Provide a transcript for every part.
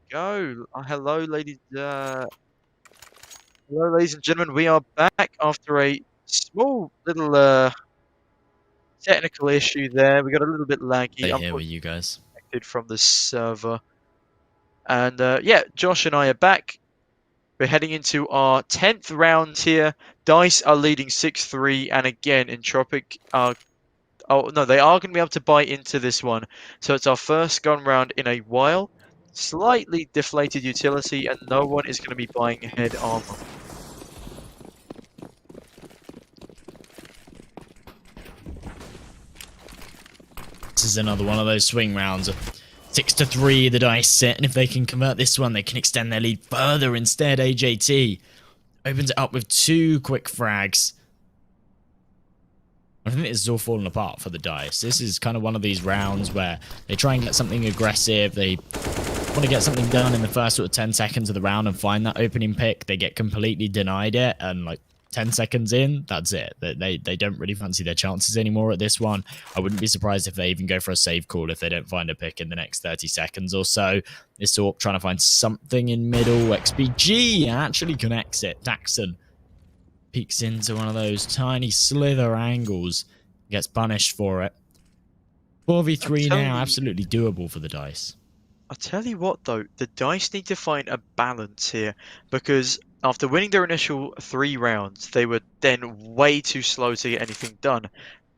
Go. Hello, ladies and gentlemen. We are back after a small little technical issue there. We got a little bit laggy, Stay here with unfortunately, you guys. from the server. And yeah, Josh and I are back. We're heading into our 10th round here. Dice are leading 6-3, and again, Entropic are. Oh no, they are going to be able to buy into this one. So it's our first gun round in a while. Slightly deflated utility, and no one is going to be buying head armor. This is another one of those swing rounds. 6-3 the dice set, and if they can convert this one, they can extend their lead further. Instead, AJT opens it up with 2 quick frags. I think this is all falling apart for the dice. This is kind of one of these rounds where they try and get something aggressive. They want to get something done in the first sort of 10 seconds of the round and find that opening pick. They get completely denied it, and like 10 seconds in, that's it. They don't really fancy their chances anymore at this one. I wouldn't be surprised if they even go for a save call if they don't find a pick in the next 30 seconds or so. This Orp trying to find something in middle. XPG actually connects it. Daxon peeks into one of those tiny slither angles. Gets punished for it. 4v3 now, absolutely doable for the dice. I'll tell you what though, the dice need to find a balance here, because after winning their initial 3 rounds, they were then way too slow to get anything done.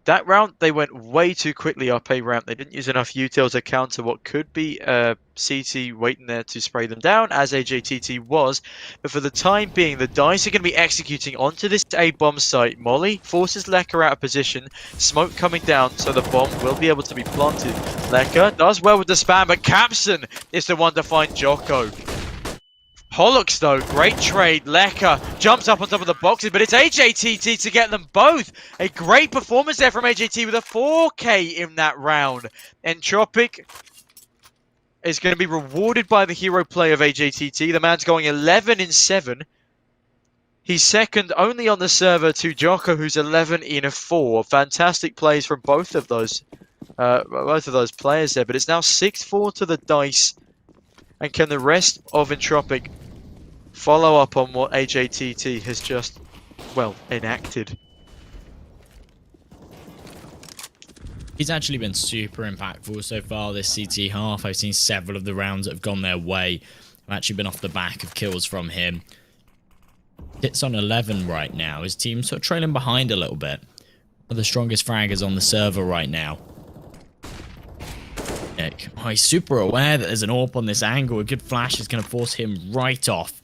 That round, they went way too quickly up a ramp. They didn't use enough util to counter what could be CT waiting there to spray them down, as AJTT was. But for the time being, the dice are going to be executing onto this A bomb site. Molly forces Lecker out of position. Smoke coming down, so the bomb will be able to be planted. Lecker does well with the spam, but Capson is the one to find Jocko. Pollux, though, great trade. Lecker jumps up on top of the boxes, but it's AJTT to get them both. A great performance there from AJT with a 4K in that round. Entropic is going to be rewarded by the hero play of AJTT. The man's going 11-7. He's second only on the server to Jocko, who's 11-4. Fantastic plays from both of those players there, but it's now 6-4 to the dice. And can the rest of Entropic follow up on what AJTT has just, well, enacted? He's actually been super impactful so far this CT half. I've seen several of the rounds that have gone their way. I've actually been off the back of kills from him. Sits on 11 right now. His team's sort of trailing behind a little bit. One of the strongest fraggers on the server right now. Oh, he's super aware that there's an AWP on this angle. A good flash is going to force him right off.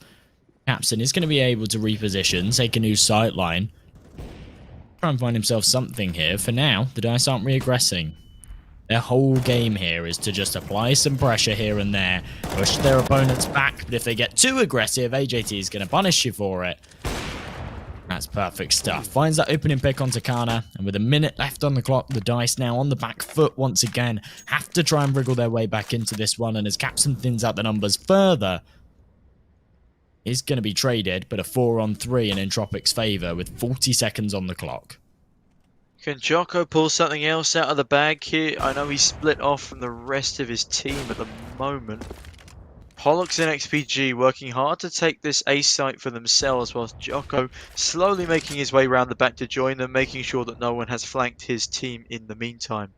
Capson is going to be able to reposition, take a new sight line. Try and find himself something here. For now, the dice aren't re-aggressing. Their whole game here is to just apply some pressure here and there, push their opponents back, but if they get too aggressive, AJT is going to punish you for it. That's perfect stuff. Finds that opening pick on Takana, and with a minute left on the clock, the dice now on the back foot once again. Have to try and wriggle their way back into this one, and as Capson thins out the numbers further, is going to be traded, but a 4-on-3 in Entropic's favour with 40 seconds on the clock. Can Jocko pull something else out of the bag here? I know he's split off from the rest of his team at the moment. Pollux and XPG working hard to take this A site for themselves, whilst Jocko slowly making his way around the back to join them, making sure that no one has flanked his team in the meantime.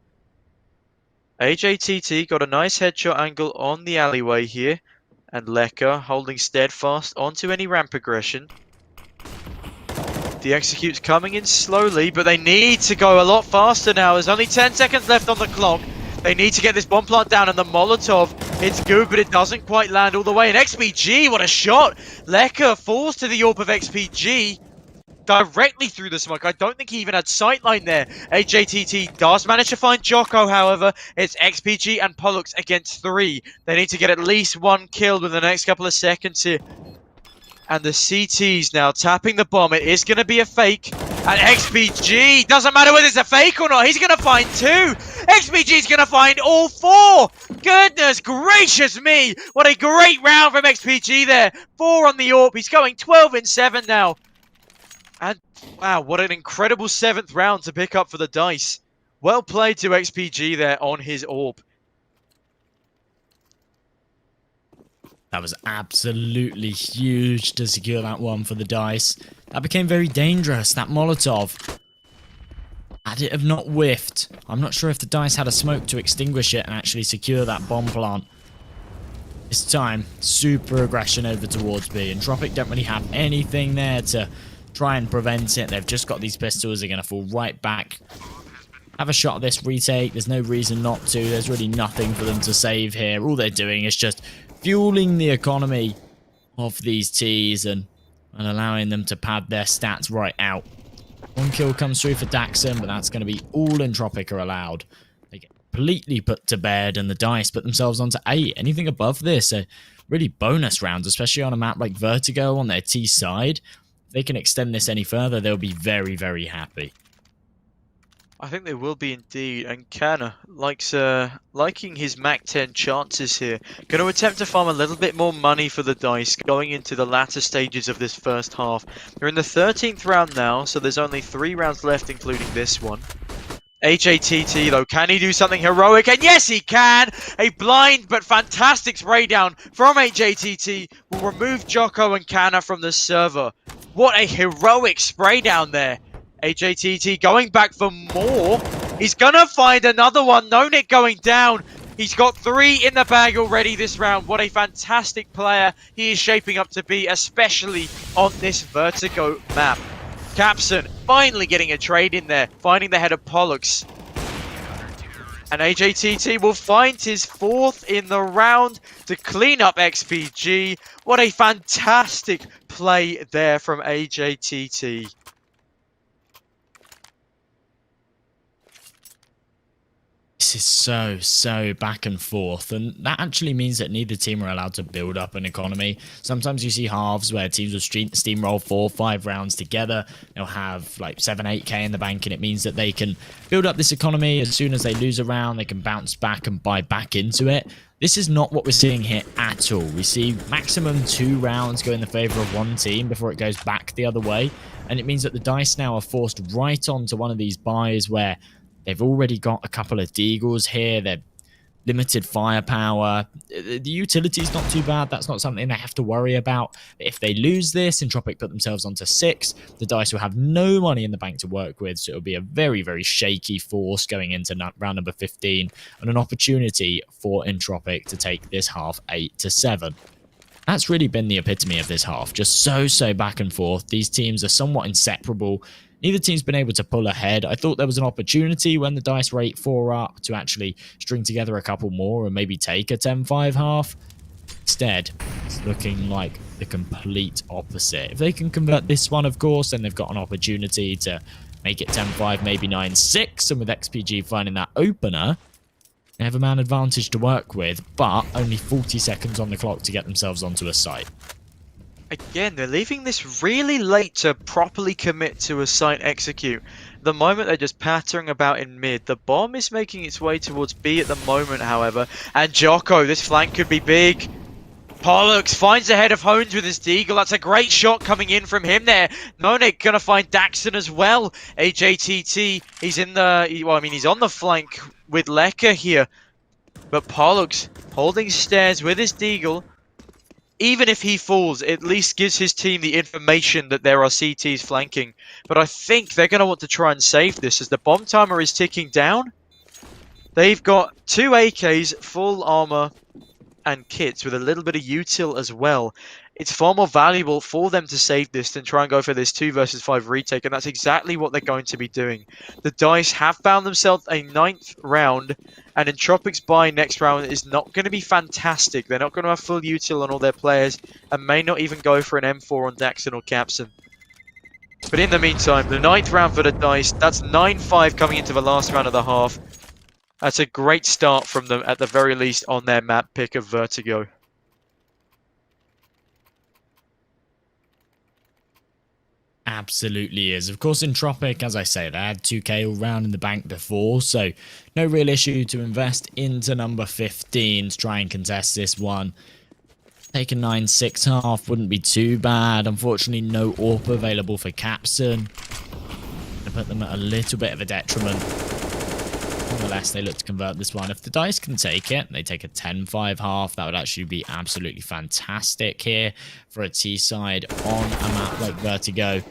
AJTT got a nice headshot angle on the alleyway here, and Lecker holding steadfast onto any ramp aggression. The execute's coming in slowly, but they need to go a lot faster now. There's only 10 seconds left on the clock. They need to get this bomb plant down, and the Molotov, it's good, but it doesn't quite land all the way. And XPG, what a shot! Lecker falls to the AWP of XPG directly through the smoke. I don't think he even had sightline there. AJTT does manage to find Jocko, however. It's XPG and Pollux against 3. They need to get at least 1 kill within the next couple of seconds here. And the CT's now tapping the bomb. It is going to be a fake. And XPG, doesn't matter whether it's a fake or not, he's going to find 2. XPG's going to find all 4. Goodness gracious me. What a great round from XPG there. 4 on the AWP. He's going 12-7 now. And wow, what an incredible 7th round to pick up for the dice. Well played to XPG there on his AWP. That was absolutely huge to secure that one for the Dice. That became very dangerous, that Molotov. Had it have not whiffed, I'm not sure if the Dice had a smoke to extinguish it and actually secure that bomb plant. This time, super aggression over towards B. Entropic don't really have anything there to try and prevent it. They've just got these pistols. They're going to fall right back. Have a shot at this retake. There's no reason not to. There's really nothing for them to save here. All they're doing is just fueling the economy of these Ts and allowing them to pad their stats right out. One kill comes through for Daxon, but that's going to be all Entropic are allowed. They get completely put to bed, and the Dice put themselves onto 8. Anything above this are really bonus rounds, especially on a map like Vertigo on their T side. If they can extend this any further, they'll be very, very happy. I think they will be indeed, and Kana likes liking his Mac 10 chances here. Going to attempt to farm a little bit more money for the Dice going into the latter stages of this first half. They're in the 13th round now, so there's only 3 rounds left, including this one. HATT though, can he do something heroic? And yes he can! A blind but fantastic spray down from HATT will remove Jocko and Kana from the server. What a heroic spray down there. HATT going back for more. He's gonna find another one. No Nick going down. He's got 3 in the bag already this round. What a fantastic player he is shaping up to be, especially on this Vertigo map. Capson finally getting a trade in there, finding the head of Pollux. And HATT will find his 4th in the round to clean up XPG. What a fantastic play there from HATT. This is so back and forth, and that actually means that neither team are allowed to build up an economy. Sometimes you see halves where teams will steamroll 4-5 rounds together. They'll have like 7-8k in the bank, and it means that they can build up this economy. As soon as they lose a round, they can bounce back and buy back into it. This is not what we're seeing here at all. We see maximum 2 rounds go in the favor of one team before it goes back the other way, and it means that the Dice now are forced right onto one of these buys where they've already got a couple of Deagles here. They're limited firepower. The utility's not too bad. That's not something they have to worry about. But if they lose this, Entropic put themselves onto 6. The Dice will have no money in the bank to work with. So it'll be a very, very shaky force going into round number 15 and an opportunity for Entropic to take this half 8-7. That's really been the epitome of this half. Just so back and forth. These teams are somewhat inseparable. Neither team's been able to pull ahead. I thought there was an opportunity when the Dice were 8-4 up to actually string together a couple more and maybe take a 10-5 half. Instead, it's looking like the complete opposite. If they can convert this one, of course, then they've got an opportunity to make it 10-5, maybe 9-6. And with XPG finding that opener, they have a man advantage to work with, but only 40 seconds on the clock to get themselves onto a site. Again, they're leaving this really late to properly commit to a site execute. The moment they're just pattering about in mid. The bomb is making its way towards B at the moment, however. And Jocko, this flank could be big. Pollux finds the head of Hones with his Deagle. That's a great shot coming in from him there. Monik gonna find Daxon as well. HATT, he's in the... Well, I mean, he's on the flank with Lekka here. But Pollux holding stairs with his Deagle. Even if he falls, it at least gives his team the information that there are CTs flanking. But I think they're going to want to try and save this as the bomb timer is ticking down. They've got 2 AKs, full armor, and kits with a little bit of util as well. It's far more valuable for them to save this than try and go for this 2 versus 5 retake, and that's exactly what they're going to be doing. The Dice have found themselves a 9th round, and Entropic's buy next round is not going to be fantastic. They're not going to have full util on all their players, and may not even go for an M4 on Daxon or Capson. But in the meantime, the 9th round for the Dice, that's 9-5 coming into the last round of the half. That's a great start from them, at the very least, on their map pick of Vertigo. Absolutely is. Of course, Entropic, as I say, they had 2k all round in the bank before, so no real issue to invest into number 15 to try and contest this one. Take a 9-6 half wouldn't be too bad. Unfortunately, no AWP available for Capson. Gonna put them at a little bit of a detriment. Nonetheless, nonetheless. They look to convert this one. If the dice can take it, they take a 10-5 half. That would actually be absolutely fantastic here for a T-side on a map like Vertigo.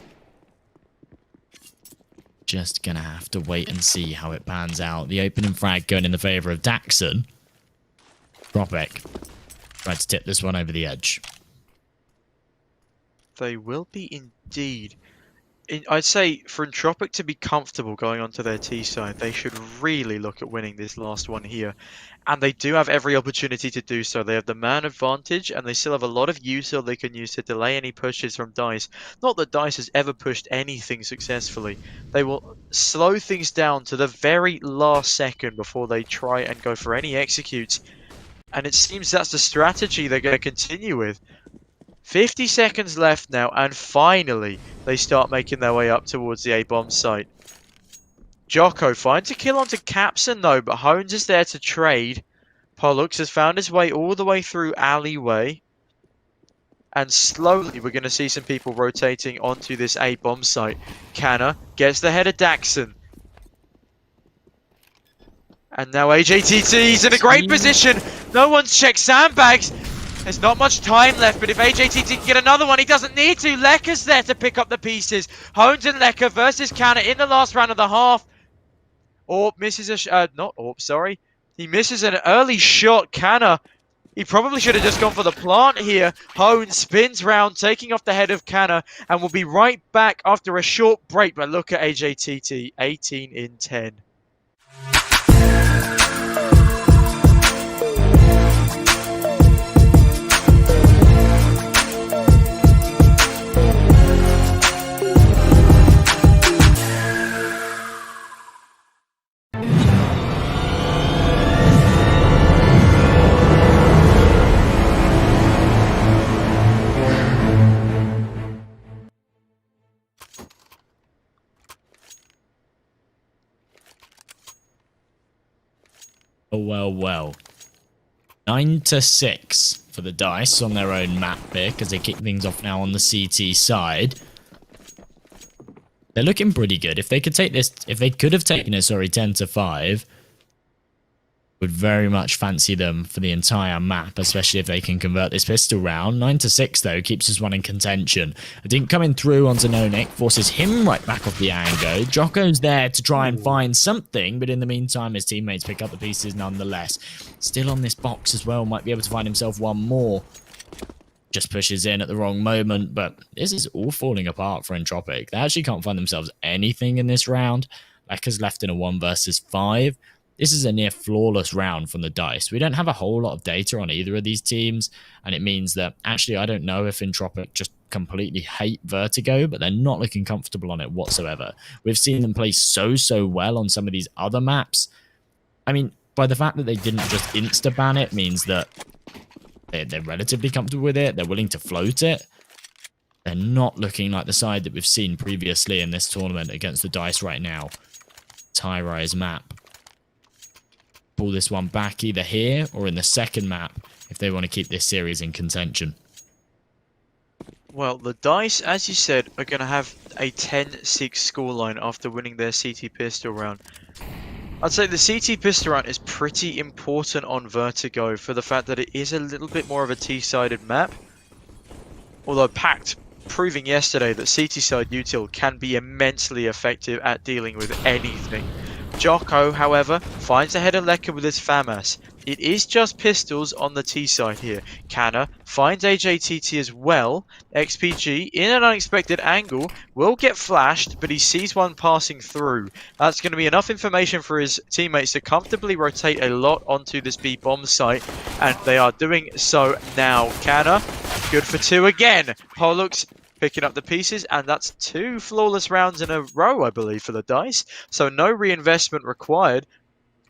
Just gonna have to wait and see how it pans out. The opening frag going in the favor of Daxon. Tropic tried to tip this one over the edge. They will be indeed. I'd say for Entropic to be comfortable going onto their T side, they should really look at winning this last one here. And they do have every opportunity to do so. They have the man advantage, and they still have a lot of util they can use to delay any pushes from DICE. Not that DICE has ever pushed anything successfully. They will slow things down to the very last second before they try and go for any executes. And it seems that's the strategy they're going to continue with. 50 seconds left now, and finally they start making their way up towards the A-bomb site. Jocko finds a kill onto Capson though, but Hones is there to trade. Pollux has found his way all the way through alleyway. And slowly we're going to see some people rotating onto this A-bomb site. Canna gets the head of Daxon. And now AJTT's in a great position. No one's checked sandbags. There's not much time left, but if AJTT can get another one, he doesn't need to. Lekker's there to pick up the pieces. Hones and Lekker versus Canna in the last round of the half. Orp misses a he misses an early shot. Canna, he probably should have just gone for the plant here. Hones spins round, taking off the head of Canna, and will be right back after a short break. But look at AJTT, 18 in 10. Well. 9-6 for the DICE on their own map here, because they kick things off now on the CT side. They're looking pretty good. If they could take this, if they could have taken it, 10-5, would very much fancy them for the entire map, especially if they can convert this pistol round. 9-6 though keeps us one in contention. A dink coming through onto Nonik forces him right back off the angle. Jocko's there to try and find something, but in the meantime his teammates pick up the pieces nonetheless. Still on this box as well, might be able to find himself one more. Just pushes in at the wrong moment, but this is all falling apart for Entropic. They actually can't find themselves anything in this round. Lekker's left in a 1 versus 5. This is a near flawless round from the DICE. We don't have a whole lot of data on either of these teams, and it means that actually I don't know if Entropic just completely hate Vertigo, but they're not looking comfortable on it whatsoever. We've seen them play so well on some of these other maps. I mean, by the fact that they didn't just insta-ban it means that they're relatively comfortable with it. They're willing to float it. They're not looking like the side that we've seen previously in this tournament against the DICE right now. Tyrise map. Pull this one back either here or in the second map if they want to keep this series in contention. Well, the DICE, as you said, are going to have a 10-6 scoreline after winning their CT pistol round. I'd say the CT pistol round is pretty important on Vertigo for the fact that it is a little bit more of a T-sided map. Although Pact proving yesterday that CT side util can be immensely effective at dealing with anything. Jocko, however, finds a head of Lekker with his FAMAS. It is just pistols on the T side here. Canna finds AJTT as well. XPG, in an unexpected angle, will get flashed, but he sees one passing through. That's going to be enough information for his teammates to comfortably rotate a lot onto this B bomb site, and they are doing so now. Canna, good for 2 again. Pollux picking up the pieces, and that's 2 flawless rounds in a row, I believe, for the DICE. So no reinvestment required,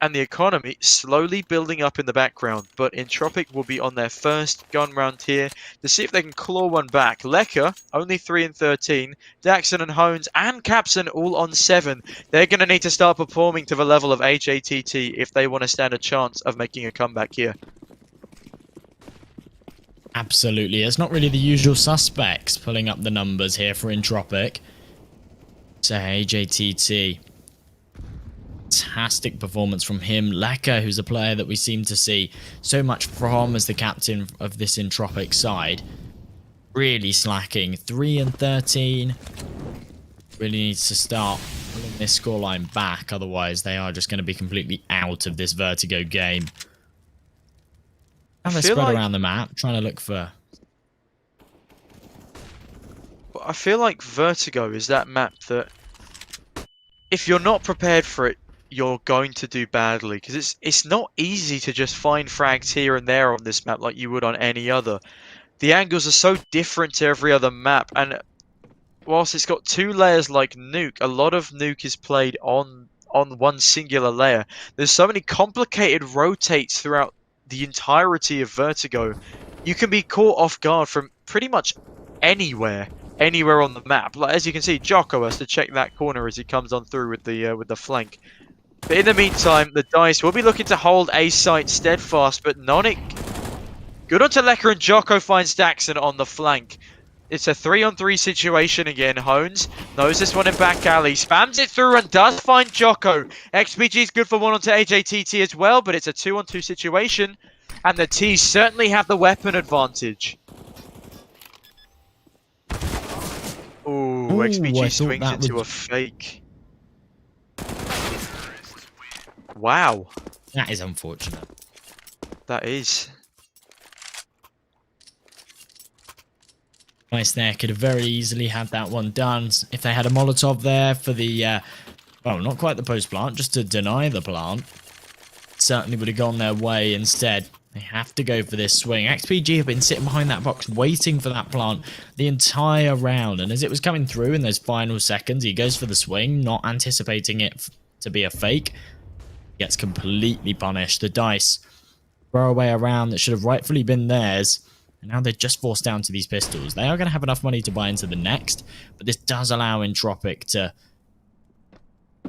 and the economy slowly building up in the background. But Entropic will be on their first gun round here to see if they can claw one back. Lekker, only 3 and 13. Daxon and Hones and Capson all on 7. They're going to need to start performing to the level of HATT if they want to stand a chance of making a comeback here. Absolutely. It's not really the usual suspects pulling up the numbers here for Entropic. So AJTT fantastic performance from him. Leka, who's a player that we seem to see so much from as the captain of this Entropic side, really slacking. 3 and 13. Really needs to start pulling this scoreline back, otherwise they are just going to be completely out of this Vertigo game. I Now they're feel spread like around the map, trying to look for... I feel like Vertigo is that map that if you're not prepared for it, you're going to do badly because it's not easy to just find frags here and there on this map like you would on any other. The angles are so different to every other map, and whilst it's got two layers like Nuke, a lot of Nuke is played on one singular layer. There's so many complicated rotates throughout the entirety of Vertigo. You can be caught off guard from pretty much anywhere on the map. Like as you can see, Jocko has to check that corner as he comes on through with the flank. But in the meantime, the Dice will be looking to hold A site steadfast, but Nonic good onto Leka, and Jocko finds Daxon on the flank. It's a 3-on-3 situation again. Hones knows this one in back alley, spams it through and does find Jocko. XPG is good for one onto AJTT as well, but it's a 2-on-2 situation, and the T's certainly have the weapon advantage. Ooh, XPG swings into a fake. Wow. That is unfortunate. That is. Nice there, could have very easily had that one done. If they had a Molotov there for the, well, not quite the post plant, just to deny the plant, certainly would have gone their way. Instead, they have to go for this swing. XPG have been sitting behind that box waiting for that plant the entire round, and as it was coming through in those final seconds, he goes for the swing, not anticipating it to be a fake. Gets completely punished. The Dice throw away a round that should have rightfully been theirs. And now they're just forced down to these pistols. They are going to have enough money to buy into the next, but this does allow Entropic to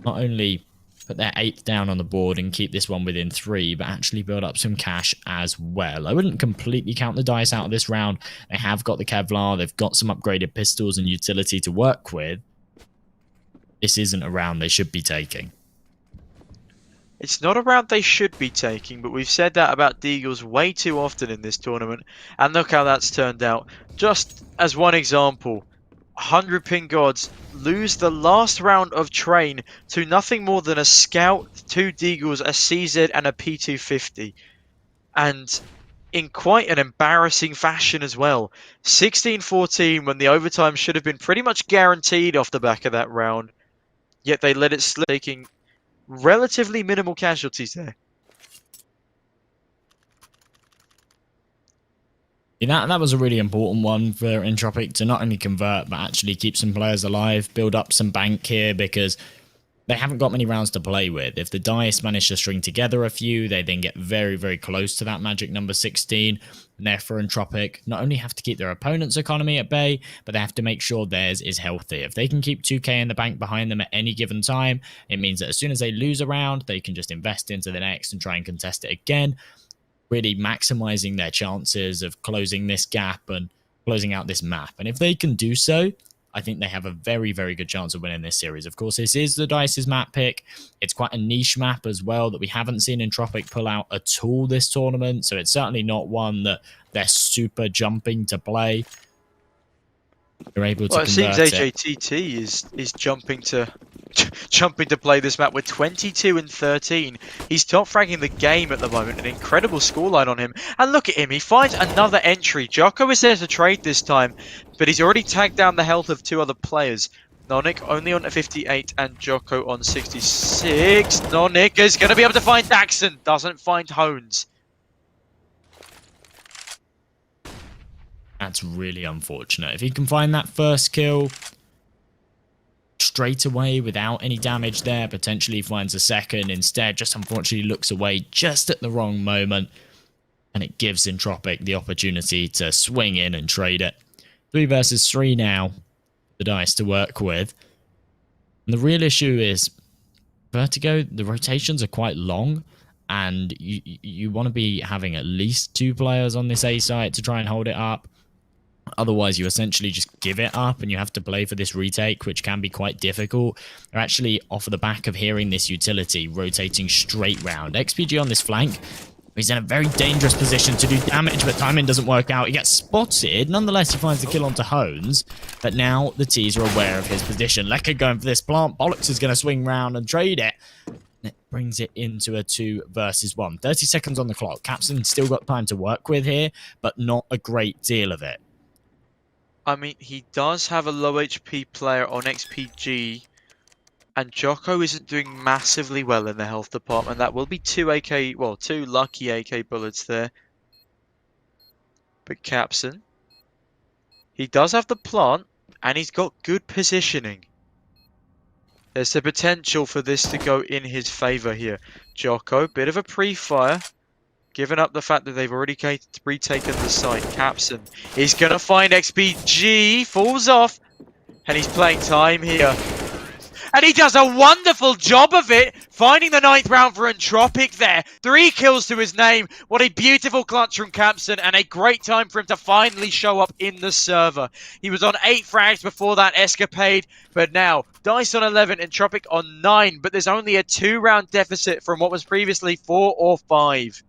not only put their 8th down on the board and keep this one within 3, but actually build up some cash as well. I wouldn't completely count the Dice out of this round. They have got the Kevlar, they've got some upgraded pistols and utility to work with. This isn't a round they should be taking. It's not a round they should be taking, but we've said that about Deagles way too often in this tournament, and look how that's turned out. Just as one example, 100 Ping Gods lose the last round of Train to nothing more than a Scout, 2 Deagles, a CZ, and a P250. And in quite an embarrassing fashion as well. 16-14 when the overtime should have been pretty much guaranteed off the back of that round, yet they let it slip, taking relatively minimal casualties there. Yeah, that was a really important one for Entropic to not only convert, but actually keep some players alive, build up some bank here, because they haven't got many rounds to play with. If the Dice manage to string together a few, they then get very, very close to that magic number 16. And therefore, Entropic not only have to keep their opponent's economy at bay, but they have to make sure theirs is healthy. If they can keep 2k in the bank behind them at any given time, it means that as soon as they lose a round, they can just invest into the next and try and contest it again, really maximizing their chances of closing this gap and closing out this map. And if they can do so, I think they have a very, very good chance of winning this series. Of course, this is the Dice's map pick. It's quite a niche map as well that we haven't seen Entropic pull out at all this tournament, so it's certainly not one that they're super jumping to play. They're able to convert it. Well, it seems AJTT is jumping to play this map with 22 and 13. He's top fragging the game at the moment. An incredible scoreline on him. And look at him. He finds another entry. Jocko is there to trade this time, but he's already tagged down the health of 2 other players. Nonic only on 58 and Jocko on 66. Nonic is going to be able to find Daxon. Doesn't find Hones. That's really unfortunate. If he can find that first kill straight away without any damage there, potentially finds a second. Instead, just unfortunately looks away just at the wrong moment. And it gives Entropic the opportunity to swing in and trade it. 3 versus 3 now. The Dice to work with. And the real issue is Vertigo, the rotations are quite long. And you want to be having at least 2 players on this A site to try and hold it up. Otherwise, you essentially just give it up and you have to play for this retake, which can be quite difficult. They're actually off of the back of hearing this utility, rotating straight round. XPG on this flank. He's in a very dangerous position to do damage, but timing doesn't work out. He gets spotted. Nonetheless, he finds the kill onto Hones. But now the T's are aware of his position. Lekka going for this plant. Bollocks is going to swing round and trade it. It brings it into a 2 versus 1. 30 seconds on the clock. Capstan still got time to work with here, but not a great deal of it. I mean, he does have a low HP player on XPG, and Jocko isn't doing massively well in the health department. That will be 2 lucky AK bullets there. But Capson, he does have the plant, and he's got good positioning. There's the potential for this to go in his favour here. Jocko, bit of a pre-fire. Given up the fact that they've already retaken the site, Capson is going to find XPG, falls off, and he's playing time here. And he does a wonderful job of it, finding the 9th round for Entropic there. 3 kills to his name. What a beautiful clutch from Capson, and a great time for him to finally show up in the server. He was on 8 frags before that escapade, but now Dice on 11, Entropic on 9, but there's only a 2-round deficit from what was previously 4 or 5.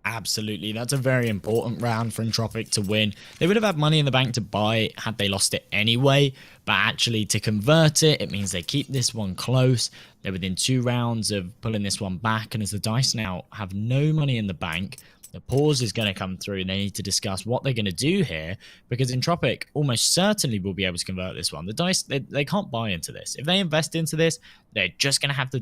Absolutely. That's a very important round for Entropic to win. They would have had money in the bank to buy it had they lost it anyway, but actually to convert it, it means they keep this one close. They're within 2 rounds of pulling this one back, and as the Dice now have no money in the bank, the pause is going to come through and they need to discuss what they're going to do here, because Entropic almost certainly will be able to convert this one. The Dice, they can't buy into this. If they invest into this, they're just going to have the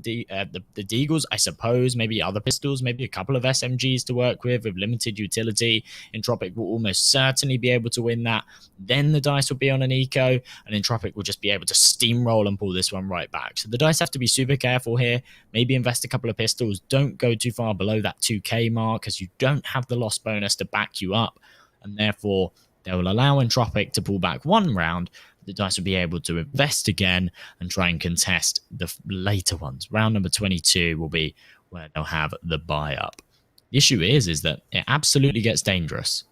Deagles, I suppose, maybe other pistols, maybe a couple of SMGs to work with limited utility. Entropic will almost certainly be able to win that. Then the Dice will be on an eco, and Entropic will just be able to steamroll and pull this one right back. So the Dice have to be super careful here. Maybe invest a couple of pistols. Don't go too far below that 2k mark, because you don't have the loss bonus to back you up, and therefore they will allow Entropic to pull back 1 round. The Dice will be able to invest again and try and contest the later ones. Round number 22 will be where they'll have the buy up. The issue is that it absolutely gets dangerous.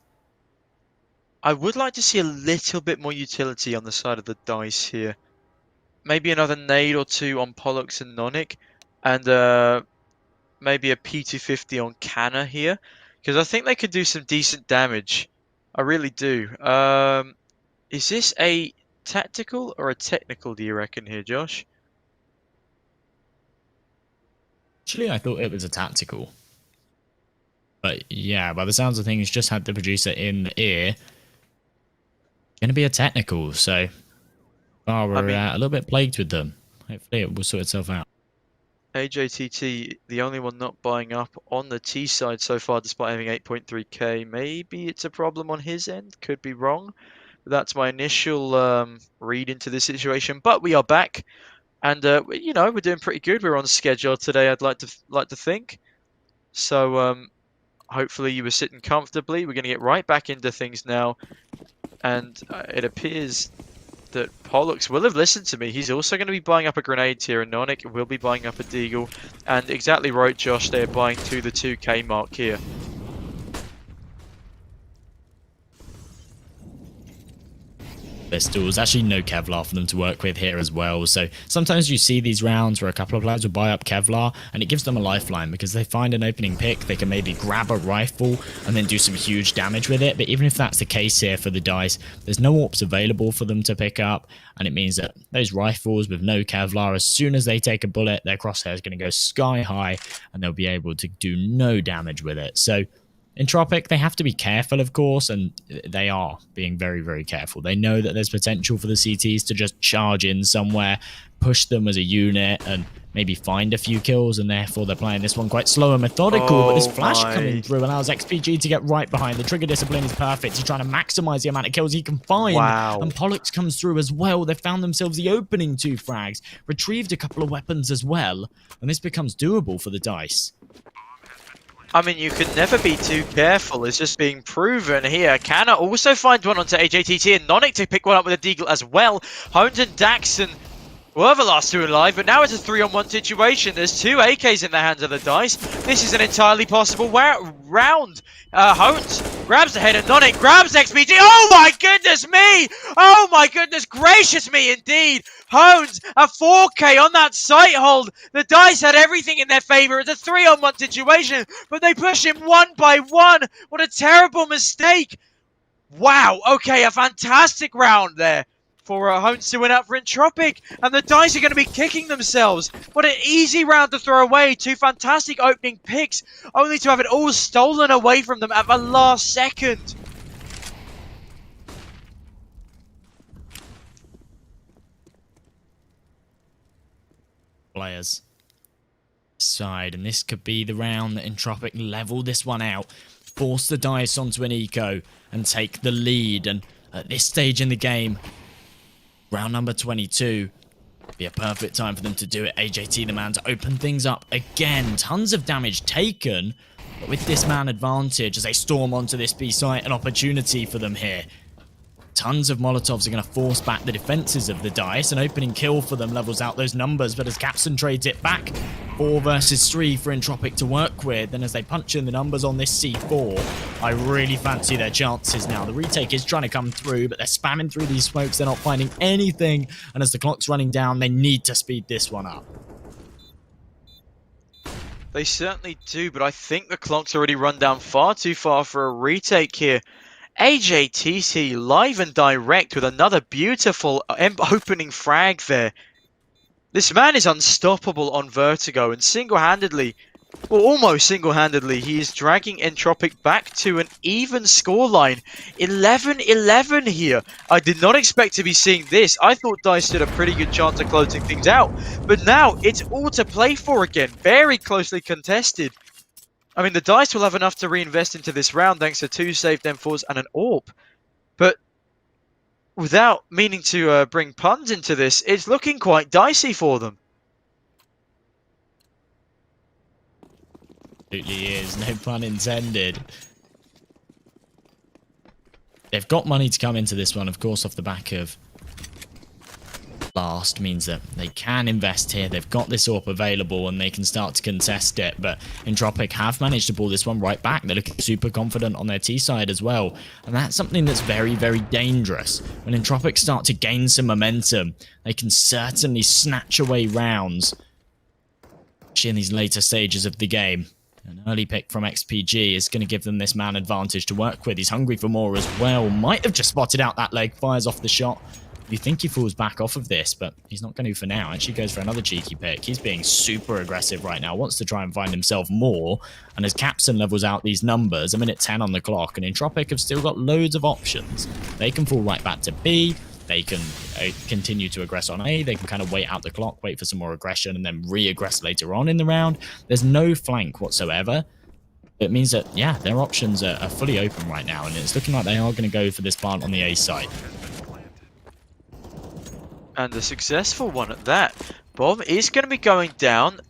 I would like to see a little bit more utility on the side of the Dice here. Maybe another nade or 2 on Pollux and Nonic, and maybe a P250 on Canna here, because I think they could do some decent damage. I really do. Is this a tactical or a technical, do you reckon here, Josh? Actually, I thought it was a tactical. But yeah, by the sounds of things, just had the producer in the ear. Going to be a technical, so we're a little bit plagued with them. Hopefully it will sort itself out. AJTT, the only one not buying up on the T side so far, despite having 8.3k. Maybe it's a problem on his end. Could be wrong. That's my initial read into this situation. But we are back, and you know, we're doing pretty good. We're on schedule today, I'd like to think. So hopefully you were sitting comfortably. We're going to get right back into things now, and it appears that Pollux will have listened to me. He's also going to be buying up a grenade here, and Nonic will be buying up a Deagle. And exactly right, Josh, they're buying to the 2k mark here. Pistols. Actually, no Kevlar for them to work with here as well. So sometimes you see these rounds where a couple of players will buy up Kevlar, and it gives them a lifeline because they find an opening pick. They can maybe grab a rifle and then do some huge damage with it. But even if that's the case here for the Dice, there's no AWPs available for them to pick up, and it means that those rifles with no Kevlar, as soon as they take a bullet, their crosshair is going to go sky high, and they'll be able to do no damage with it. So Entropic, they have to be careful, of course, and they are being very, very careful. They know that there's potential for the CTs to just charge in somewhere, push them as a unit, and maybe find a few kills, and therefore they're playing this one quite slow and methodical, but this flash coming through allows XPG to get right behind. The trigger discipline is perfect. He's trying to maximize the amount of kills he can find. Wow. And Pollux comes through as well. They've found themselves the opening 2 frags, retrieved a couple of weapons as well, and this becomes doable for the Dice. I mean, you can never be too careful. It's just being proven here. Canna also finds one onto AJTT, and Nonic to pick one up with a Deagle as well. Hones and Daxon Well, the last two alive, but now it's a 3-on-1 situation. There's two AKs in the hands of the Dice. This is an entirely possible round. Hones grabs the head of Nonic, grabs XPG. Oh my goodness me! Oh my goodness gracious me indeed! Hones, a 4K on that sight hold. The Dice had everything in their favor. It's a 3-on-1 situation, but they push him one by one. What a terrible mistake. Wow, okay, a fantastic round there for Hones to win out for Entropic, and the Dice are going to be kicking themselves. What an easy round to throw away. Two fantastic opening picks, only to have it all stolen away from them at the last second. Players side, and this could be the round that Entropic level this one out, force the Dice onto an eco, and take the lead. And at this stage in the game, round number 22, be a perfect time for them to do it. AJT, the man, to open things up again. Tons of damage taken, but with this man advantage as they storm onto this B site, an opportunity for them here. Tons of Molotovs are going to force back the defenses of the Dice. An opening kill for them levels out those numbers, but as Capson trades it back, 4 versus 3 for Entropic to work with, and as they punch in the numbers on this C4, I really fancy their chances now. The retake is trying to come through, but they're spamming through these smokes. They're not finding anything, and as the clock's running down, they need to speed this one up. They certainly do, but I think the clock's already run down far too far for a retake here. AJTC live and direct with another beautiful opening frag there. This man is unstoppable on Vertigo, and single-handedly, or almost single-handedly, he is dragging Entropic back to an even scoreline. 11-11 here. I did not expect to be seeing this. I thought Dice stood a pretty good chance of closing things out, but now it's all to play for again. Very closely contested. I mean, the Dice will have enough to reinvest into this round thanks to 2 saved M4s and an AWP. But without meaning to bring puns into this, it's looking quite dicey for them. Absolutely is, no pun intended. They've got money to come into this one, of course, off the back of last, means that they can invest here. They've got this AWP available and they can start to contest it, but Entropic have managed to pull this one right back. They're looking super confident on their T side as well, and that's something that's very, very dangerous. When Entropic start to gain some momentum, they can certainly snatch away rounds, especially in these later stages of the game. An early pick from XPG is going to give them this man advantage to work with. He's hungry for more as well. Might have just spotted out that leg, fires off the shot. You think he falls back off of this, but he's not going to for now. Actually goes for another cheeky pick. He's being super aggressive right now. Wants to try and find himself more. And as Capson levels out these numbers, a minute 10 on the clock, and Entropic have still got loads of options. They can fall right back to B. They can continue to aggress on A. They can kind of wait out the clock, wait for some more aggression, and then re-aggress later on in the round. There's no flank whatsoever. It means that, yeah, their options are fully open right now, and it's looking like they are going to go for this plant on the A side. And a successful one at that. Bomb is going to be going down.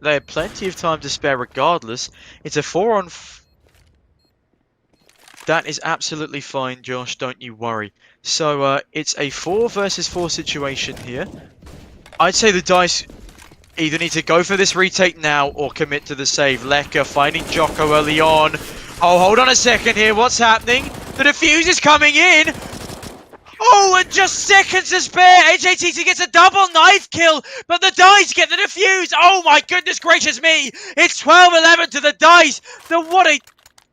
They have plenty of time to spare regardless. It's a 4-on... That is absolutely fine, Josh. Don't you worry. So, it's a 4 versus 4 situation here. I'd say the Dice either need to go for this retake now or commit to the save. Lekka finding Jocko early on. Oh, hold on a second here. What's happening? The defuse is coming in. Oh, and just seconds to spare. AJTC gets a double knife kill, but the Dice get the defuse. Oh my goodness gracious me. It's 12-11 to the Dice. What a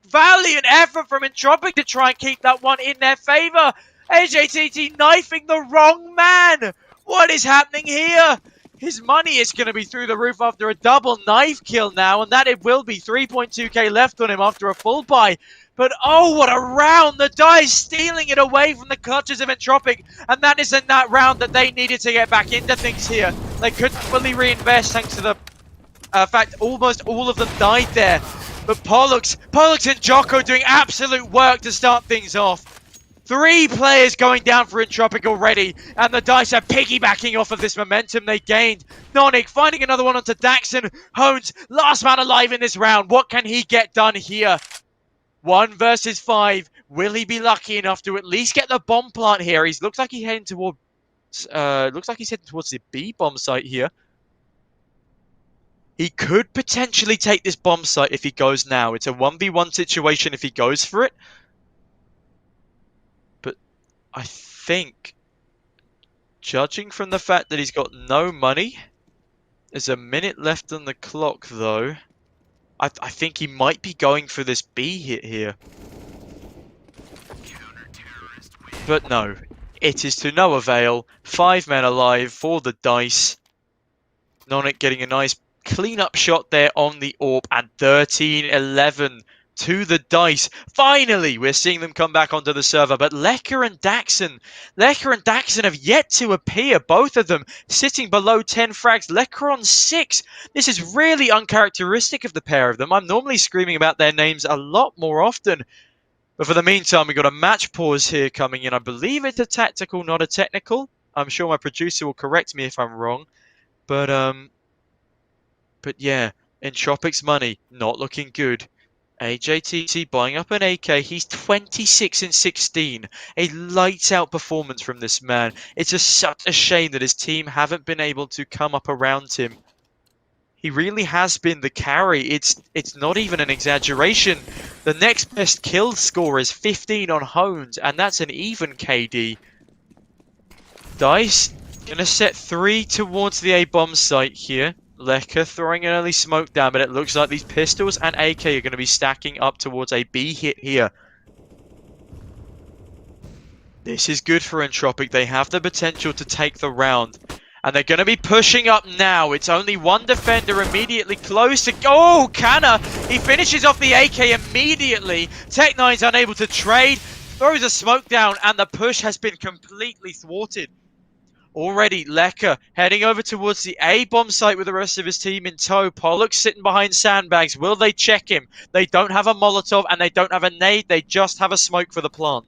valiant effort from Entropic to try and keep that one in their favor. AJTT knifing the wrong man. What is happening here? His money is going to be through the roof after a double knife kill now, and that it will be. 3.2k left on him after a full buy. But oh, what a round! The Dice stealing it away from the clutches of Entropic, and that is in that round that they needed to get back into things here. They couldn't fully reinvest thanks to the fact almost all of them died there. But Pollux and Jocko doing absolute work to start things off. 3 players going down for Entropic already, and the Dice are piggybacking off of this momentum they gained. Nonic finding another one onto Daxon. Hones, last man alive in this round. What can he get done here? 1 versus 5. Will he be lucky enough to at least get the bomb plant here? He looks like he's heading towards towards, looks like he's heading towards the B bomb site here. He could potentially take this bomb site if he goes now. It's a 1v1 situation if he goes for it. But I think, judging from the fact that he's got no money, there's a minute left on the clock though. I think he might be going for this B hit here. But no, it is to no avail. 5 men alive for the dice. Nonic getting a nice clean-up shot there on the AWP, and 13-11 to the dice. Finally, we're seeing them come back onto the server, but Lekker and Daxon have yet to appear. Both of them sitting below 10 frags. Lekker on 6. This is really uncharacteristic of the pair of them. I'm normally screaming about their names a lot more often. But for the meantime, we've got a match pause here coming in. I believe it's a tactical, not a technical. I'm sure my producer will correct me if I'm wrong. But yeah, Entropic's money not looking good. AJTT buying up an AK. He's 26 and 16. A lights out performance from this man. It's just such a shame that his team haven't been able to come up around him. He really has been the carry. It's not even an exaggeration. The next best kill score is 15 on Hones, and that's an even KD. Dice gonna set 3 towards the A bomb site here. Lekker throwing an early smoke down, but it looks like these pistols and AK are going to be stacking up towards a B hit here. This is good for Entropic. They have the potential to take the round. And they're going to be pushing up now. It's only one defender immediately close to... Oh, Canna! He finishes off the AK immediately. Tech9's unable to trade. Throws a smoke down, and the push has been completely thwarted. Already, Lekker heading over towards the A bomb site with the rest of his team in tow. Pollock's sitting behind sandbags. Will they check him? They don't have a Molotov and they don't have a nade. They just have a smoke for the plant.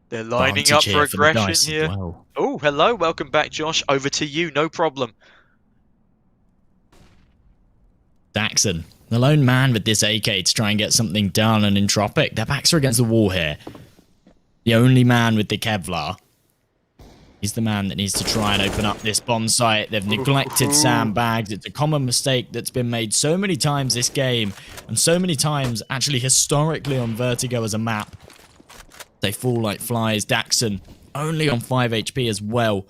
They're lining up for aggression here. Well. Oh, hello. Welcome back, Josh. Over to you. No problem. Daxon, the lone man with this AK to try and get something done, and Entropic, their backs are against the wall here. The only man with the Kevlar. He's the man that needs to try and open up this bomb site. They've neglected sandbags. It's a common mistake that's been made so many times this game, and so many times actually historically on Vertigo as a map. They fall like flies. Daxon only on 5 HP as well.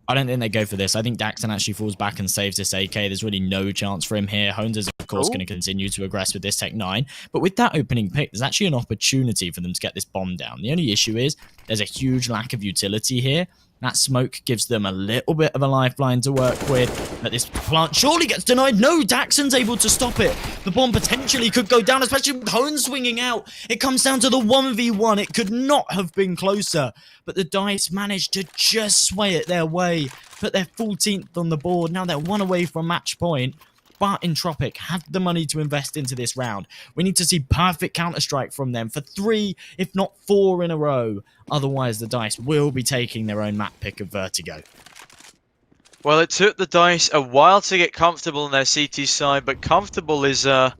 I don't think they go for this. I think Daxon actually falls back and saves this AK. There's really no chance for him here. Hones is, of course, going to continue to aggress with this Tech9. But with that opening pick, there's actually an opportunity for them to get this bomb down. The only issue is there's a huge lack of utility here. That smoke gives them a little bit of a lifeline to work with. But this plant surely gets denied. No, Daxon's able to stop it. The bomb potentially could go down, especially with Hones swinging out. It comes down to the 1v1. It could not have been closer. But the dice managed to just sway it their way. Put their 14th on the board. Now they're 1 away from match point. But Entropic have the money to invest into this round. We need to see perfect Counter-Strike from them for 3, if not 4 in a row. Otherwise, the DICE will be taking their own map pick of Vertigo. Well, it took the DICE a while to get comfortable on their CT side, but comfortable is a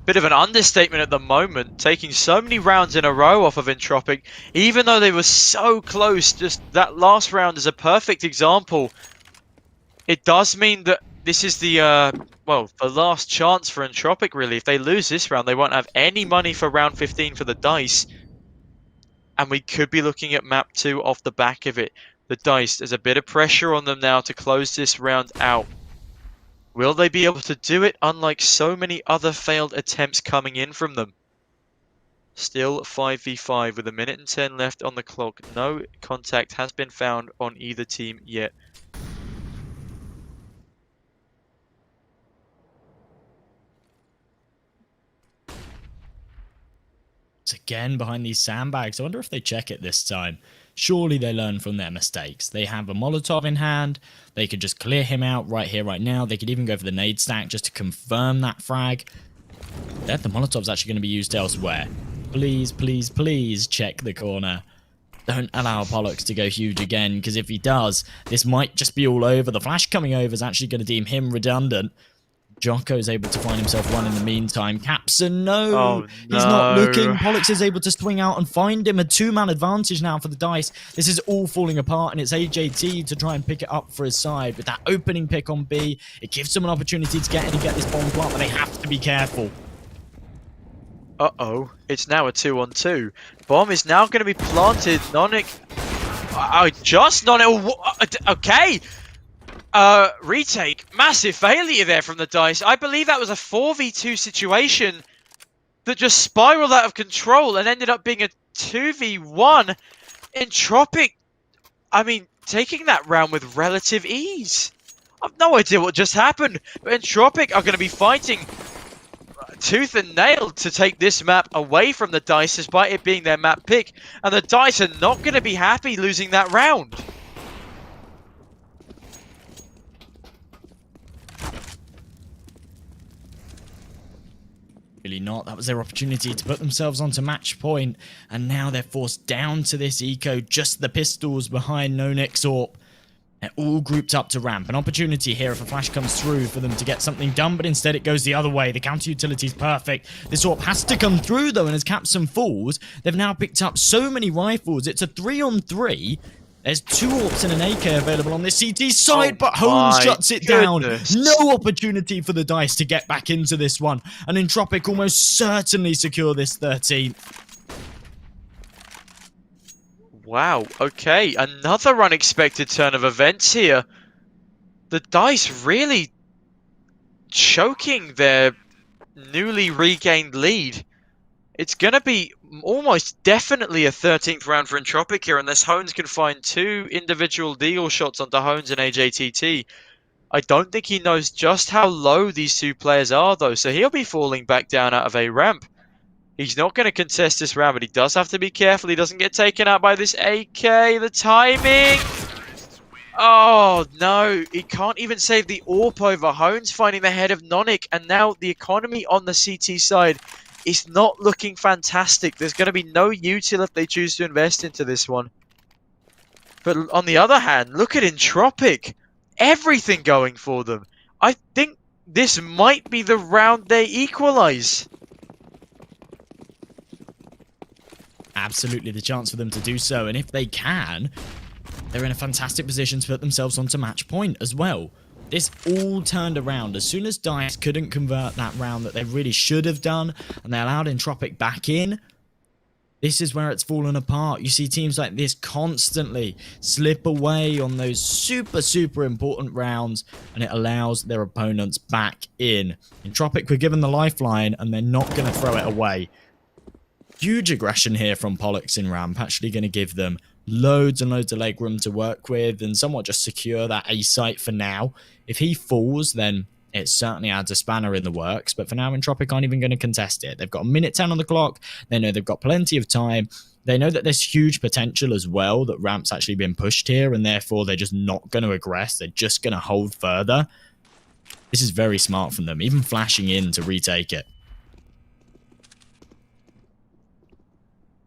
bit of an understatement at the moment. Taking so many rounds in a row off of Entropic, even though they were so close. Just that last round is a perfect example. It does mean that this is the, well, the last chance for Entropic, really. If they lose this round, they won't have any money for round 15 for the DICE. And we could be looking at map 2 off the back of it. The DICE, there's a bit of pressure on them now to close this round out. Will they be able to do it, unlike so many other failed attempts coming in from them? Still 5v5 with 1 minute and 10 left on the clock. No contact has been found on either team yet. Again behind these sandbags. I wonder if they check it this time. Surely they learn from their mistakes. They have a Molotov in hand. They could just clear him out right here, right now. They could even go for the nade stack just to confirm that frag. The Molotov's actually going to be used elsewhere. Please, please, please check the corner. Don't allow Pollux to go huge again, because if he does, this might just be all over. The flash coming over is actually going to deem him redundant. Jocko's able to find himself one in the meantime. Capson, no! Oh He's not no. looking. Pollux is able to swing out and find him. A two-man advantage now for the Dice. This is all falling apart, and it's AJT to try and pick it up for his side. With that opening pick on B, it gives them an opportunity to get in and get this bomb plant, but they have to be careful. Uh-oh. It's now a 2-on-2. Bomb is now going to be planted. Nonic... just Nonic... Okay! Retake. Massive failure there from the Dice. I believe that was a 4v2 situation that just spiraled out of control and ended up being a 2v1. Entropic, I mean, taking that round with relative ease. I've no idea what just happened, but Entropic are going to be fighting tooth and nail to take this map away from the Dice, despite it being their map pick. And the Dice are not going to be happy losing that round. Really not. That was their opportunity to put themselves onto match point, and now they're forced down to this eco. Just the pistols behind No Nix Orp. They're all grouped up to ramp. An opportunity here if a flash comes through for them to get something done, but instead it goes the other way. The counter utility is perfect. This Orp has to come through though, and as Capson falls, they've now picked up so many rifles. It's a 3-on-3. There's 2 Orps and an AK available on this CT side, but Holmes shuts it down. No opportunity for the Dice to get back into this one. And Entropic almost certainly secure this 13th. Wow, okay. Another unexpected turn of events here. The Dice really choking their newly regained lead. It's going to be almost definitely a 13th round for Entropic here, unless Hones can find 2 individual deagle shots onto Hones and AJTT. I don't think he knows just how low these 2 players are, though, so he'll be falling back down out of a ramp. He's not going to contest this round, but he does have to be careful he doesn't get taken out by this AK. The timing! Oh, no. He can't even save the AWP over. Hones finding the head of Nonic, and now the economy on the CT side is not looking fantastic. There's going to be no util if they choose to invest into this one. But on the other hand, look at Entropic. Everything going for them. I think this might be the round they equalize. Absolutely the chance for them to do so, and if they can, they're in a fantastic position to put themselves onto match point as well. This all turned around as soon as Dice couldn't convert that round that they really should have done, and they allowed Entropic back in. This is where it's fallen apart. You see teams like this constantly slip away on those super important rounds, and it allows their opponents back in. Entropic were given the lifeline, and they're not going to throw it away. Huge aggression here from Pollux in ramp, actually going to give them loads and loads of leg room to work with and somewhat just secure that A site for now. If he falls, then it certainly adds a spanner in the works, but for now Entropic aren't even going to contest it. They've got a minute 10 on the clock. They know they've got plenty of time. They know that there's huge potential as well, that ramp's actually been pushed here, and therefore they're just not going to aggress. They're just going to hold further. This is very smart from them, even flashing in to retake it.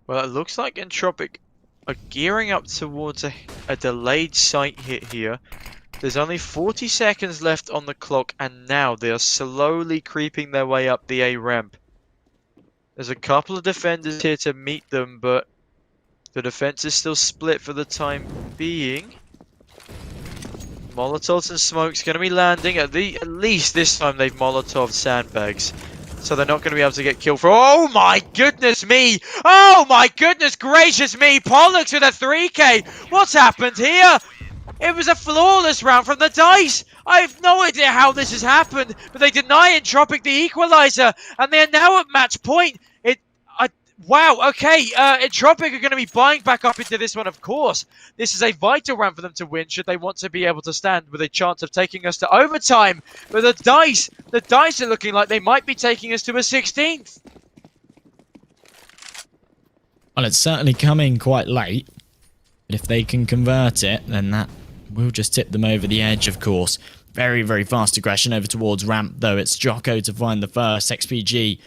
Well, it looks like Entropic are gearing up towards a delayed site hit here. There's only 40 seconds left on the clock, and now they are slowly creeping their way up the A ramp. There's a couple of defenders here to meet them, but the defense is still split for the time being. Molotovs and smoke's going to be landing. At least this time they've Molotov sandbags. So they're not going to be able to get killed for... Oh my goodness me! Oh my goodness gracious me! Pollux with a 3k! What's happened here? It was a flawless round from the Dice! I have no idea how this has happened, but they deny Entropic the equalizer, and they're now at match point. Wow, okay, Entropic are going to be buying back up into this one, of course. This is a vital round for them to win, should they want to be able to stand with a chance of taking us to overtime. But the Dice are looking like they might be taking us to a 16th. Well, it's certainly coming quite late. But if they can convert it, then that will just tip them over the edge, of course. Very fast aggression over towards ramp, though. It's Jocko to find the first. XPG.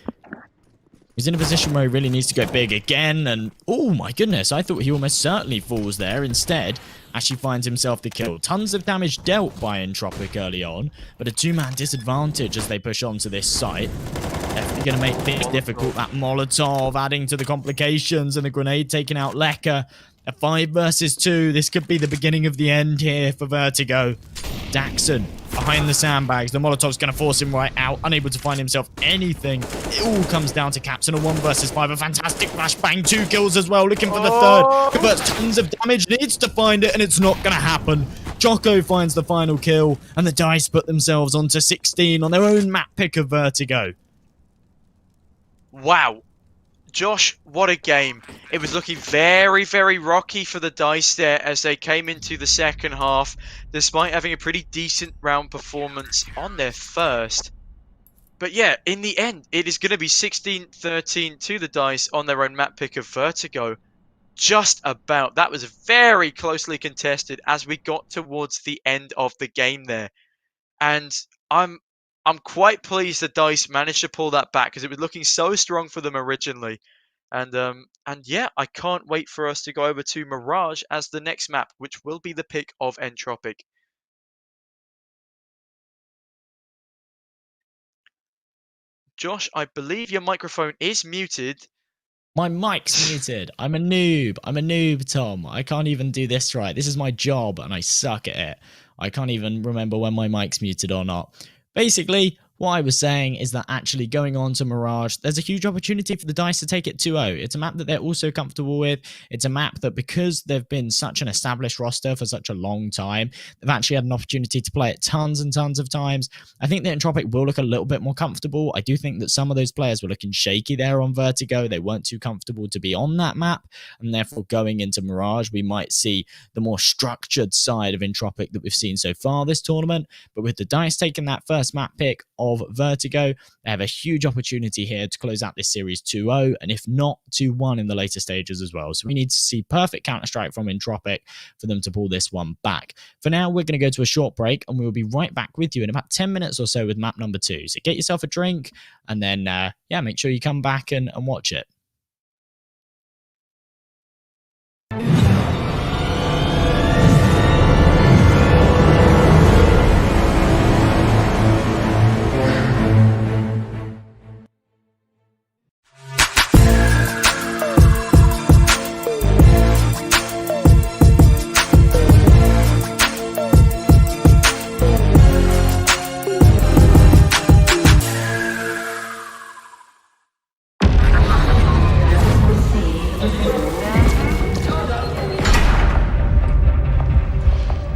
He's in a position where he really needs to go big again, and oh my goodness, I thought he almost certainly falls there. Instead, actually finds himself the kill. Tons of damage dealt by Entropic early on, but a 2-man disadvantage as they push onto this site. Definitely going to make things difficult. That Molotov adding to the complications, and the grenade taking out Lekka. A 5 versus 2. This could be the beginning of the end here for Vertigo. Daxon behind the sandbags. The Molotov's going to force him right out. Unable to find himself anything. It all comes down to Captain. A 1 versus 5. A fantastic flashbang. 2 kills as well. Looking for the third. Converts tons of damage. Needs to find it, and it's not going to happen. Jocko finds the final kill, and the DICE put themselves onto 16 on their own map pick of Vertigo. Wow. Josh, what a game. It was looking very, very rocky for the DICE there as they came into the second half, despite having a pretty decent round performance on their first. But yeah, in the end, it is going to be 16-13 to the DICE on their own map pick of Vertigo. Just about. That was very closely contested as we got towards the end of the game there. And I'm quite pleased that DICE managed to pull that back because it was looking so strong for them originally. And yeah, I can't wait for us to go over to Mirage as the next map, which will be the pick of Entropic. Josh, I believe your microphone is muted. My mic's muted. I'm a noob. I'm a noob, Tom. I can't even do this right. This is my job, and I suck at it. I can't even remember when my mic's muted or not. Basically, what I was saying is that actually going on to Mirage, there's a huge opportunity for the DICE to take it 2-0. It's a map that they're also comfortable with. It's a map that, because they've been such an established roster for such a long time, they've actually had an opportunity to play it tons and tons of times. I think that Entropic will look a little bit more comfortable. I do think that some of those players were looking shaky there on Vertigo. They weren't too comfortable to be on that map, and therefore going into Mirage, we might see the more structured side of Entropic that we've seen so far this tournament. But with the DICE taking that first map pick of Vertigo, they have a huge opportunity here to close out this series 2-0, and if not, 2-1 in the later stages as well. So we need to see perfect Counter-Strike from Entropic for them to pull this one back. For now, we're going to go to a short break, and we will be right back with you in about 10 minutes or so with map number 2. So get yourself a drink, and then, yeah, make sure you come back and watch it.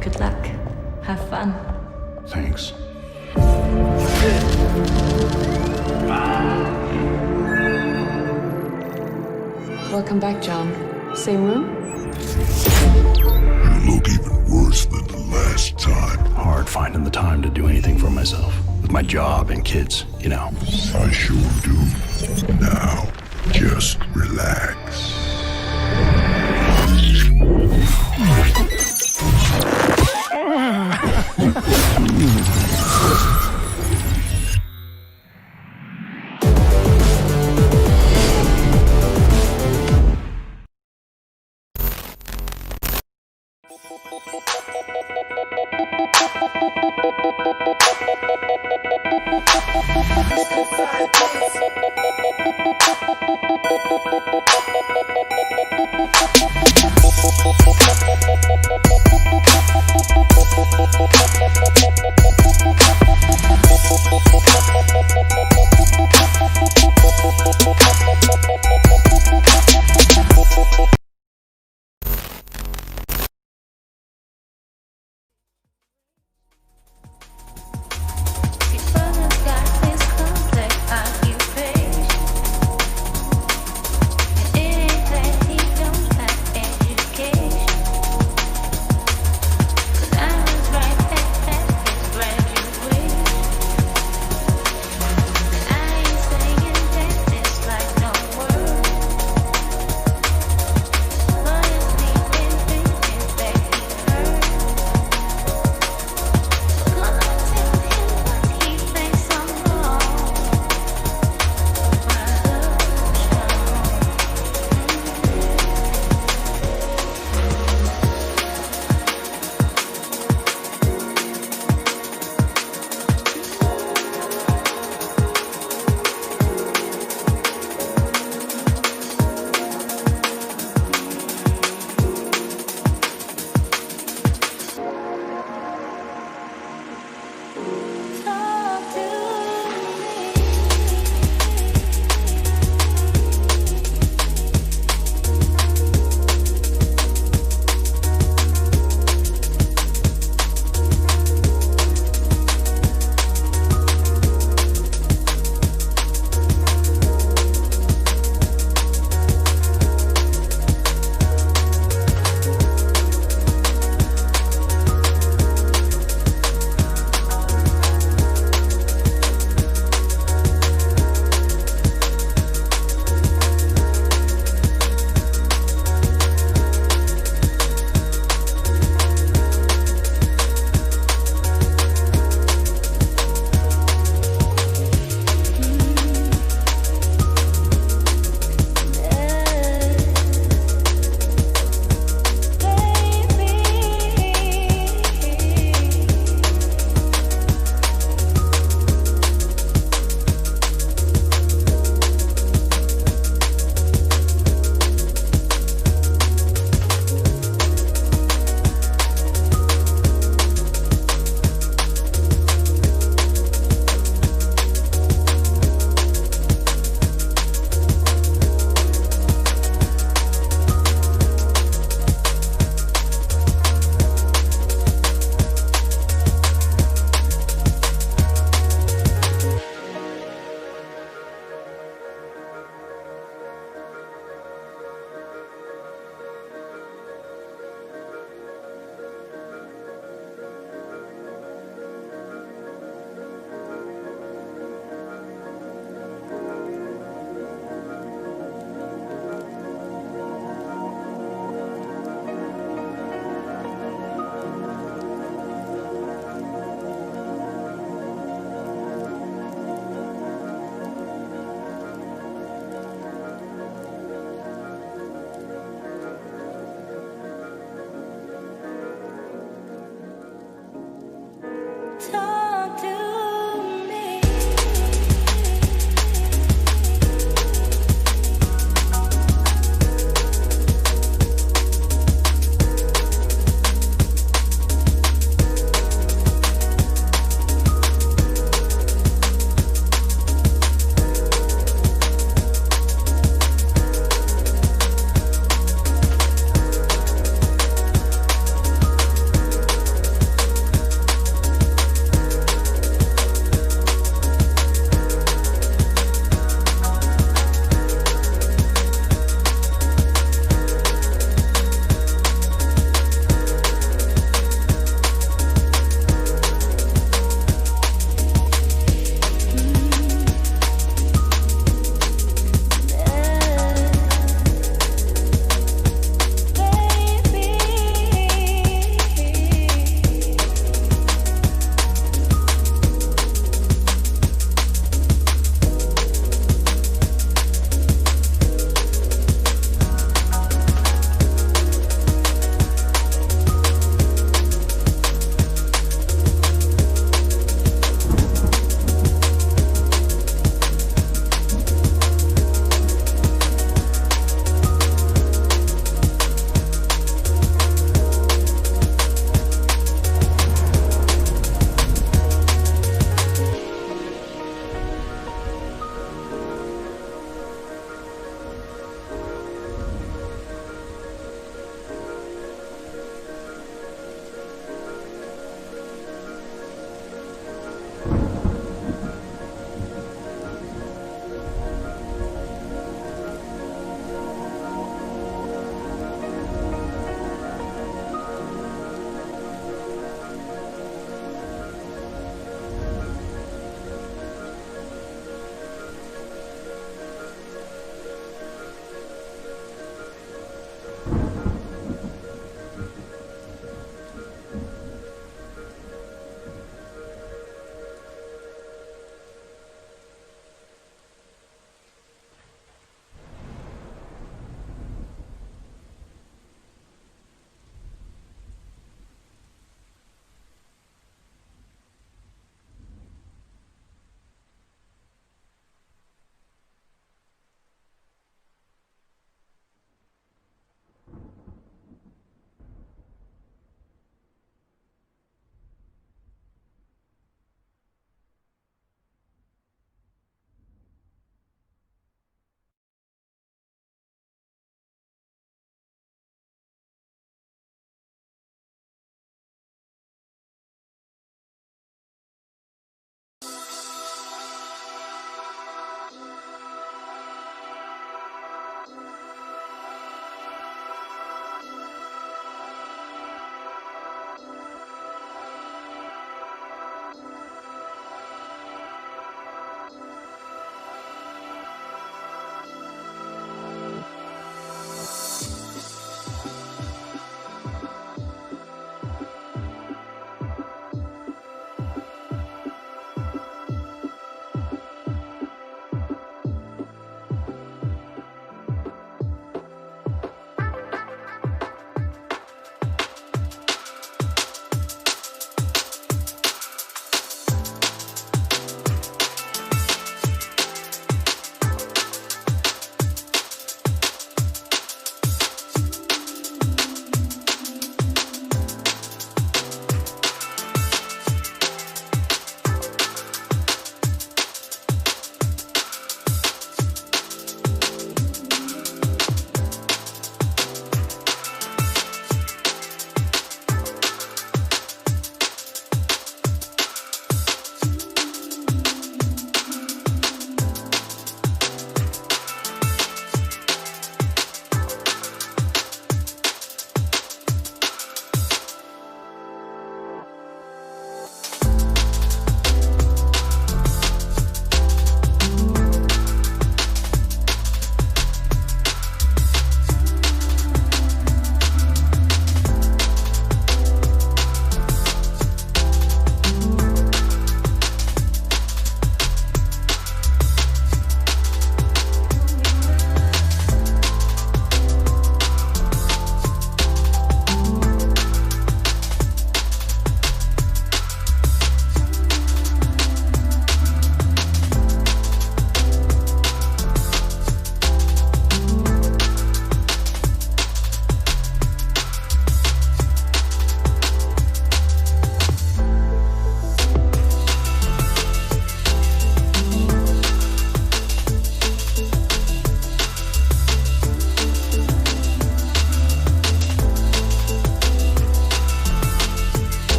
Good luck. Have fun. Thanks. Welcome back, John. Same room? You look even worse than the last time. Hard finding the time to do anything for myself. With my job and kids, you know. I sure do. Now, just relax.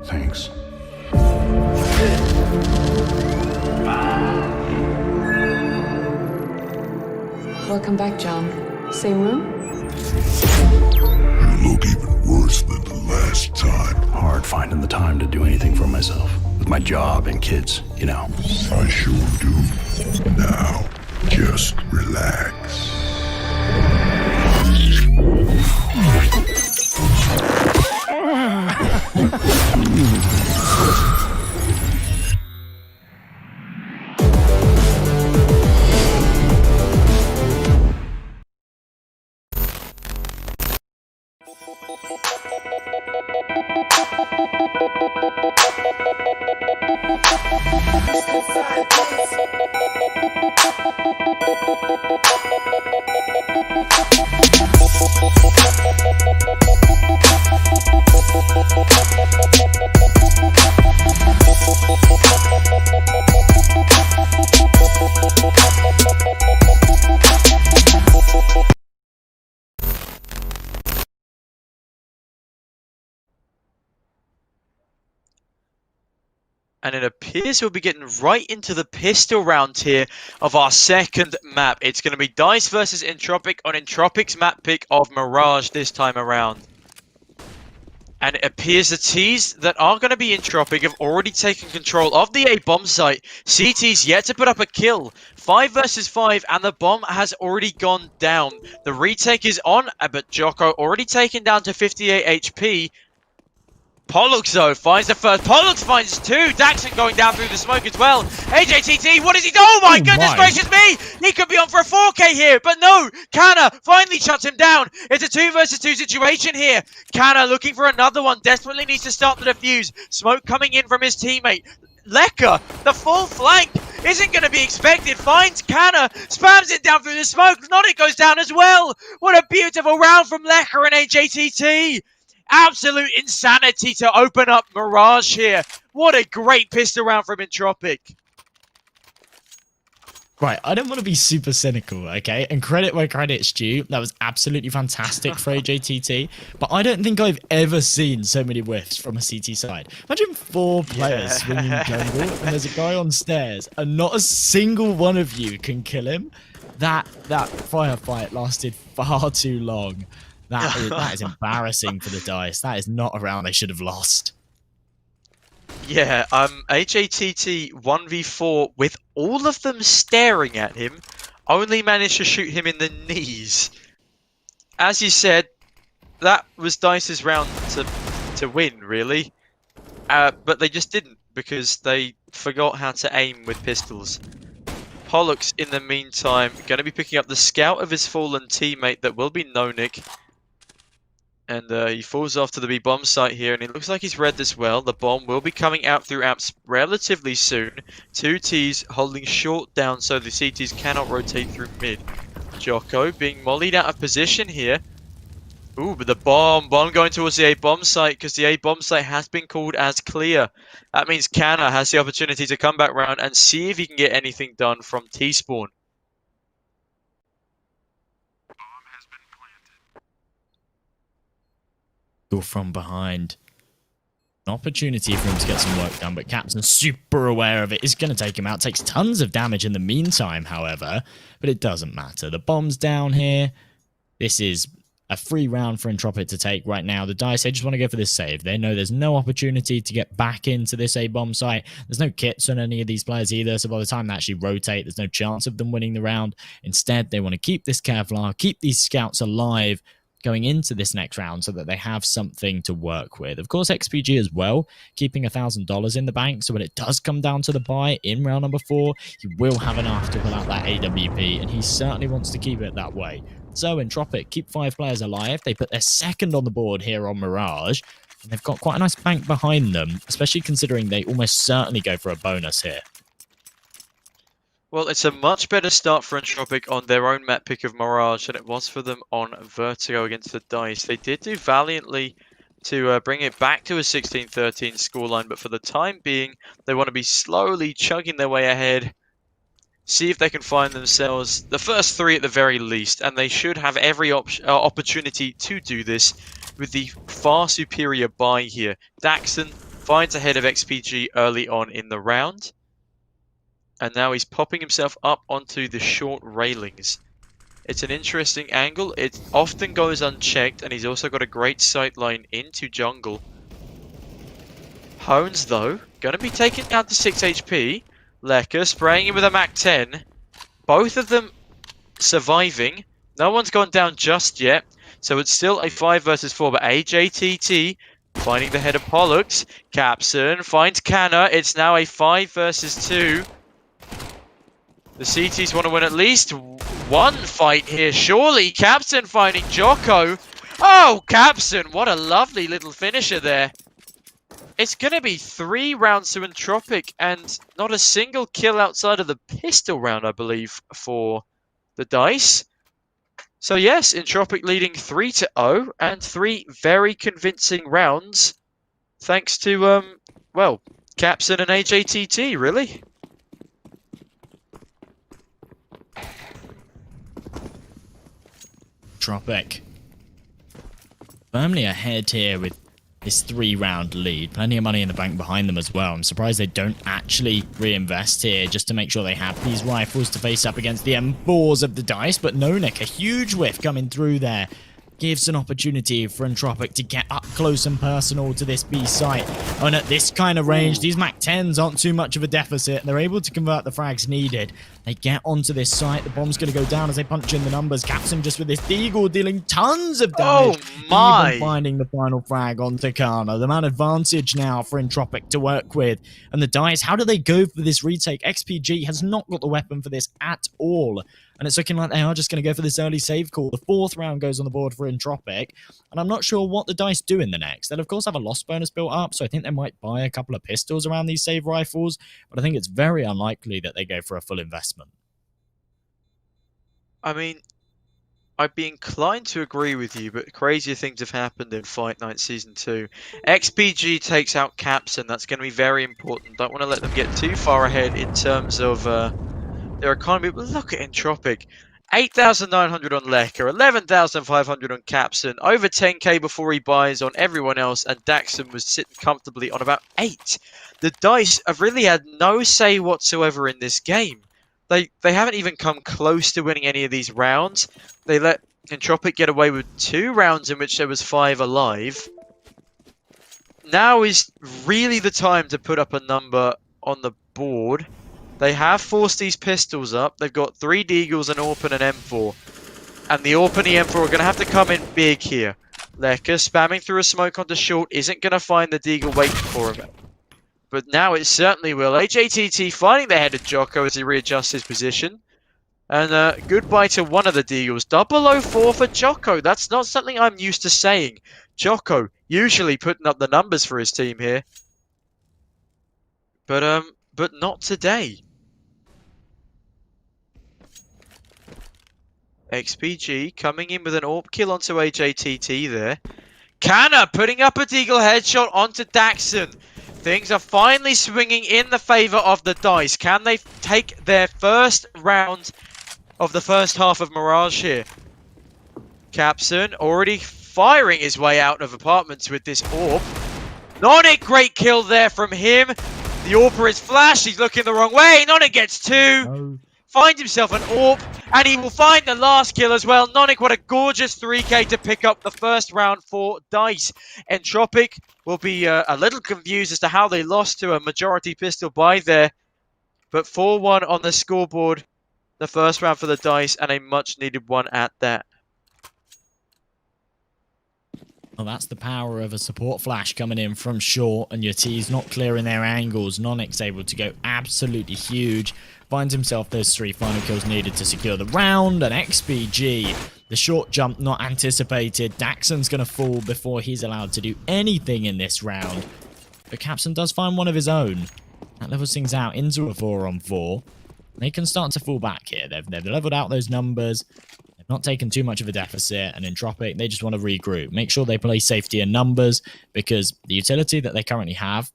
Thanks. Welcome back, John. Same room? You look even worse than the last time. Hard finding the time to do anything for myself. With my job and kids, you know. I sure do. Now, just relax. And it appears we'll be getting right into the pistol round here of our second map. It's going to be Dice versus Entropic on Entropic's map pick of Mirage this time around. And it appears the T's that are going to be Entropic have already taken control of the A bomb site. CT's yet to put up a kill. 5 versus 5, and the bomb has already gone down. The retake is on, but Jocko already taken down to 58 HP. Pollux, though, finds the first. Pollux finds two. Daxon going down through the smoke as well. AJTT, what is he doing? Oh my goodness gracious me! He could be on for a 4K here, but no! Canna finally shuts him down. It's a 2 versus 2 situation here. Canna looking for another one. Desperately needs to start the defuse. Smoke coming in from his teammate. Lekka, the full flank isn't going to be expected. Finds Canna, spams it down through the smoke. Nonic goes down as well. What a beautiful round from Lekka and AJTT. Absolute insanity to open up Mirage here. What a great pistol round from Entropic. Right, I don't want to be super cynical, okay? And credit where credit's due. That was absolutely fantastic for AJTT. But I don't think I've ever seen so many whiffs from a CT side. Imagine 4 players swinging jungle, and there's a guy on stairs, and not a single one of you can kill him. That firefight lasted far too long. That is embarrassing for the Dice. That is not a round they should have lost. Yeah, HATT 1v4 with all of them staring at him, only managed to shoot him in the knees. As you said, that was Dice's round to win, really. But they just didn't, because they forgot how to aim with pistols. Pollux, in the meantime, going to be picking up the scout of his fallen teammate that will be Nonic. And he falls off to the B bomb site here, and it looks like he's read as well. The bomb will be coming out through apps relatively soon. 2 Ts holding short down so the CTs cannot rotate through mid. Jocko being mollied out of position here. Ooh, but the bomb going towards the A bomb site, because the A bomb site has been called as clear. That means Canna has the opportunity to come back round and see if he can get anything done from T-spawn. Go from behind. An opportunity for him to get some work done, but Captain's super aware of it. Is going to take him out. Takes tons of damage in the meantime, however, but it doesn't matter. The bomb's down here. This is a free round for Entropic to take right now. The Dice, they just want to go for this save. They know there's no opportunity to get back into this A-bomb site. There's no kits on any of these players either, so by the time they actually rotate, there's no chance of them winning the round. Instead, they want to keep this Kevlar, keep these scouts alive, going into this next round so that they have something to work with. Of course, XPG as well, keeping $1,000 in the bank, so when it does come down to the buy in round number 4, he will have enough to pull out that AWP, and he certainly wants to keep it that way. So Entropic keep 5 players alive. They put their second on the board here on Mirage, and they've got quite a nice bank behind them, especially considering they almost certainly go for a bonus here. Well, it's a much better start for Entropic on their own map pick of Mirage than it was for them on Vertigo against the Dice. They did do valiantly to bring it back to a 16-13 scoreline, but for the time being, they want to be slowly chugging their way ahead, see if they can find themselves the first 3 at the very least, and they should have every opportunity to do this with the far superior buy here. Daxon finds ahead of XPG early on in the round. And now he's popping himself up onto the short railings. It's an interesting angle. It often goes unchecked, and he's also got a great sight line into jungle. Hones, though, going to be taken down to 6 HP. Lecker spraying him with a MAC-10. Both of them surviving. No one's gone down just yet. So it's still a 5 versus 4, but AJTT finding the head of Pollux. Capson finds Canna. It's now a 5 versus 2. The CTs want to win at least one fight here. Surely Capson finding Jocko. Oh, Capson, what a lovely little finisher there. It's going to be 3 rounds to Entropic and not a single kill outside of the pistol round, I believe, for the DICE. So yes, Entropic leading 3-0 and 3 very convincing rounds. Thanks to, well, Capson and AJTT, really. Entropic firmly ahead here with this 3-round lead. Plenty of money in the bank behind them as well. I'm surprised they don't actually reinvest here just to make sure they have these rifles to face up against the M4s of the DICE. But Nonik, a huge whiff coming through there, gives an opportunity for Entropic to get up close and personal to this B site. And at this kind of range, these MAC-10s aren't too much of a deficit. They're able to convert the frags needed. They get onto this site. The bomb's going to go down as they punch in the numbers. Capson just with this Deagle dealing tons of damage. Oh my! Even finding the final frag onto Kana. The man advantage now for Entropic to work with. And the DICE, how do they go for this retake? XPG has not got the weapon for this at all. And it's looking like they are just going to go for this early save call. The 4th round goes on the board for Entropic. And I'm not sure what the DICE do in the next. They'll, of course, have a loss bonus built up. So I think they might buy a couple of pistols around these save rifles. But I think it's very unlikely that they go for a full investment. I mean, I'd be inclined to agree with you, but crazier things have happened in Fight Night Season 2. XPG takes out Capson. That's going to be very important. Don't want to let them get too far ahead in terms of their economy. But look at Entropic. 8,900 on Lecker, 11,500 on Capson, over 10k before he buys on everyone else, and Daxon was sitting comfortably on about 8. The DICE have really had no say whatsoever in this game. They haven't even come close to winning any of these rounds. They let Entropic get away with 2 rounds in which there was 5 alive. Now is really the time to put up a number on the board. They have forced these pistols up. They've got 3 Deagles, an AWP, and an M4. And the AWP and the M4 are going to have to come in big here. Lecker spamming through a smoke onto short isn't going to find the Deagle waiting for him. But now it certainly will. AJTT finding the head of Jocko as he readjusts his position. And goodbye to one of the Deagles. 004 for Jocko. That's not something I'm used to saying. Jocko usually putting up the numbers for his team here. But not today. XPG coming in with an AWP kill onto AJTT there. Canna putting up a Deagle headshot onto Daxon. Things are finally swinging in the favour of the DICE. Can they take their first round of the first half of Mirage here? Capson already firing his way out of apartments with this AWP. Nonik, great kill there from him. The AWPer is flashed. He's looking the wrong way. Nonik gets 2. Oh. Finds himself an AWP, and he will find the last kill as well. Nonik, what a gorgeous 3k to pick up the first round for DICE. Entropic will be a little confused as to how they lost to a majority pistol buy there. But 4-1 on the scoreboard, the first round for the DICE, and a much needed one at that. Well, that's the power of a support flash coming in from short, and your T's not clearing their angles. Nonik's able to go absolutely huge. Finds himself those 3 final kills needed to secure the round, and XPG, the short jump not anticipated. Daxon's going to fall before he's allowed to do anything in this round. But Capson does find one of his own. That levels things out into a 4-on-4. They can start to fall back here. They've leveled out those numbers. Not taking too much of a deficit, and Entropic, they just want to regroup. Make sure they play safety in numbers, because the utility that they currently have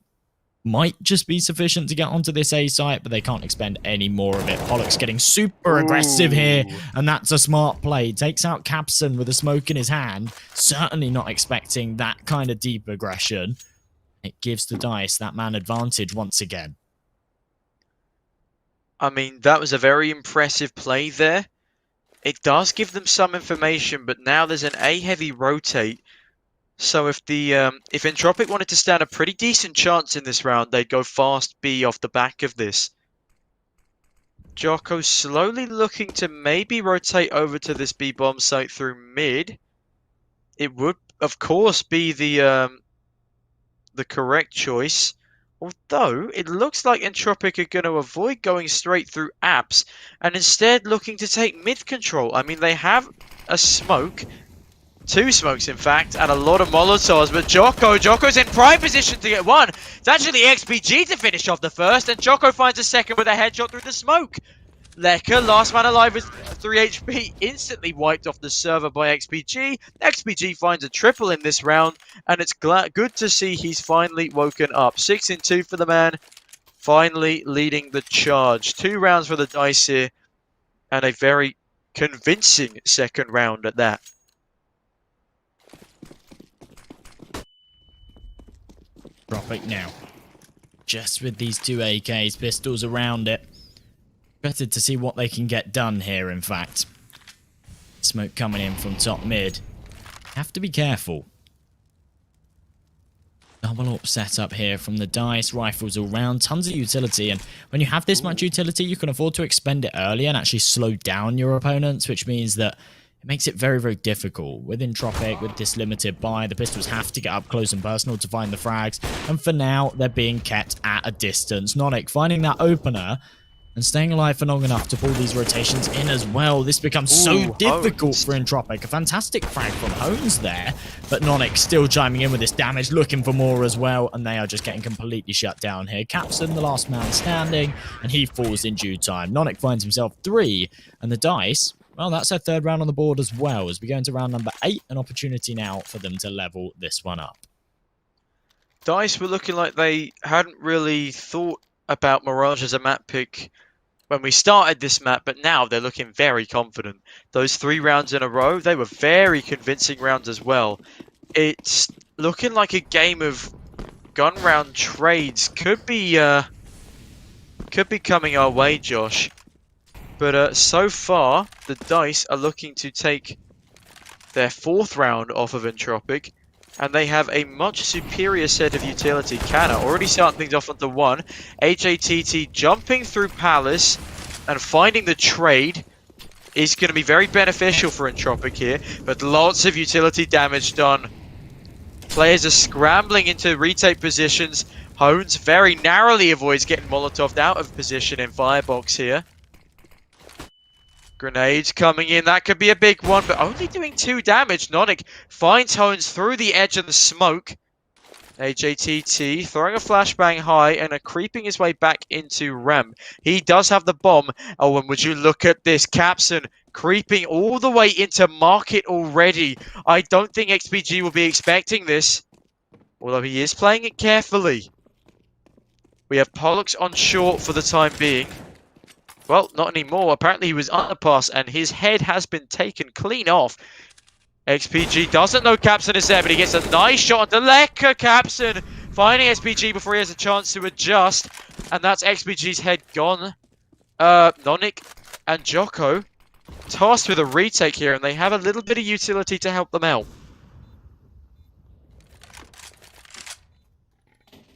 might just be sufficient to get onto this A site, but they can't expend any more of it. Pollux getting super aggressive here, and that's a smart play. Takes out Capson with a smoke in his hand. Certainly not expecting that kind of deep aggression. It gives the DICE that man advantage once again. I mean, that was a very impressive play there. It does give them some information, but now there's an A-heavy rotate. So if Entropic wanted to stand a pretty decent chance in this round, they'd go fast B off the back of this. Jocko slowly looking to maybe rotate over to this B bomb site through mid. It would, of course, be the correct choice. Although, it looks like Entropic are going to avoid going straight through apps and instead looking to take mid control. I mean, they have a smoke. 2 smokes, in fact, and a lot of Molotovs, but Jocko's in prime position to get one. It's actually XPG to finish off the first, and Jocko finds a second with a headshot through the smoke. Lecker, last man alive with 3 HP, instantly wiped off the server by XPG. XPG finds a triple in this round, and it's good to see he's finally woken up. 6-2 for the man, finally leading the charge. 2 rounds for the DICE here, and a very convincing second round at that. Entropic now. Just with these 2 AKs, pistols around it. Better to see what they can get done here, in fact. Smoke coming in from top mid. Have to be careful. Double up setup here from the DICE, rifles all round, tons of utility, and when you have this much utility, you can afford to expend it early and actually slow down your opponents, which means that it makes it very, very difficult. With Entropic, with this limited buy, the pistols have to get up close and personal to find the frags, and for now, they're being kept at a distance. Nonic finding that opener and staying alive for long enough to pull these rotations in as well. This becomes so difficult for Entropic. A fantastic frag from Hones there, but Nonic still chiming in with this damage, looking for more as well, and they are just getting completely shut down here. Capson, the last man standing, and he falls in due time. Nonic finds himself 3, and the DICE, well, that's their 3rd round on the board as well. As we go into round number 8, an opportunity now for them to level this one up. DICE were looking like they hadn't really thought about Mirage as a map pick when we started this map, but now they're looking very confident. Those 3 rounds in a row, they were very convincing rounds as well. It's looking like a game of gun round trades. Could be coming our way, Josh. But so far, the DICE are looking to take their 4th round off of Entropic, and they have a much superior set of utility. Canna already starting things off onto 1. HATT jumping through Palace and finding the trade is going to be very beneficial for Entropic here, but lots of utility damage done. Players are scrambling into retake positions. Hones very narrowly avoids getting Molotoved out of position in Firebox here. Grenades coming in, that could be a big one, but only doing 2 damage. Nonic finds Hones through the edge of the smoke. HATT throwing a flashbang high and creeping his way back into ramp. He does have the bomb. Oh, and would you look at this, Capson creeping all the way into market already. I don't think XPG will be expecting this, although he is playing it carefully. We have Pollux on short for the time being. Well, not anymore. Apparently he was underpass and his head has been taken clean off. XPG doesn't know Capson is there, but he gets a nice shot onto Lecker. Capson finding SPG before he has a chance to adjust. And that's XPG's head gone. Nonic and Jocko tasked with a retake here, and they have a little bit of utility to help them out.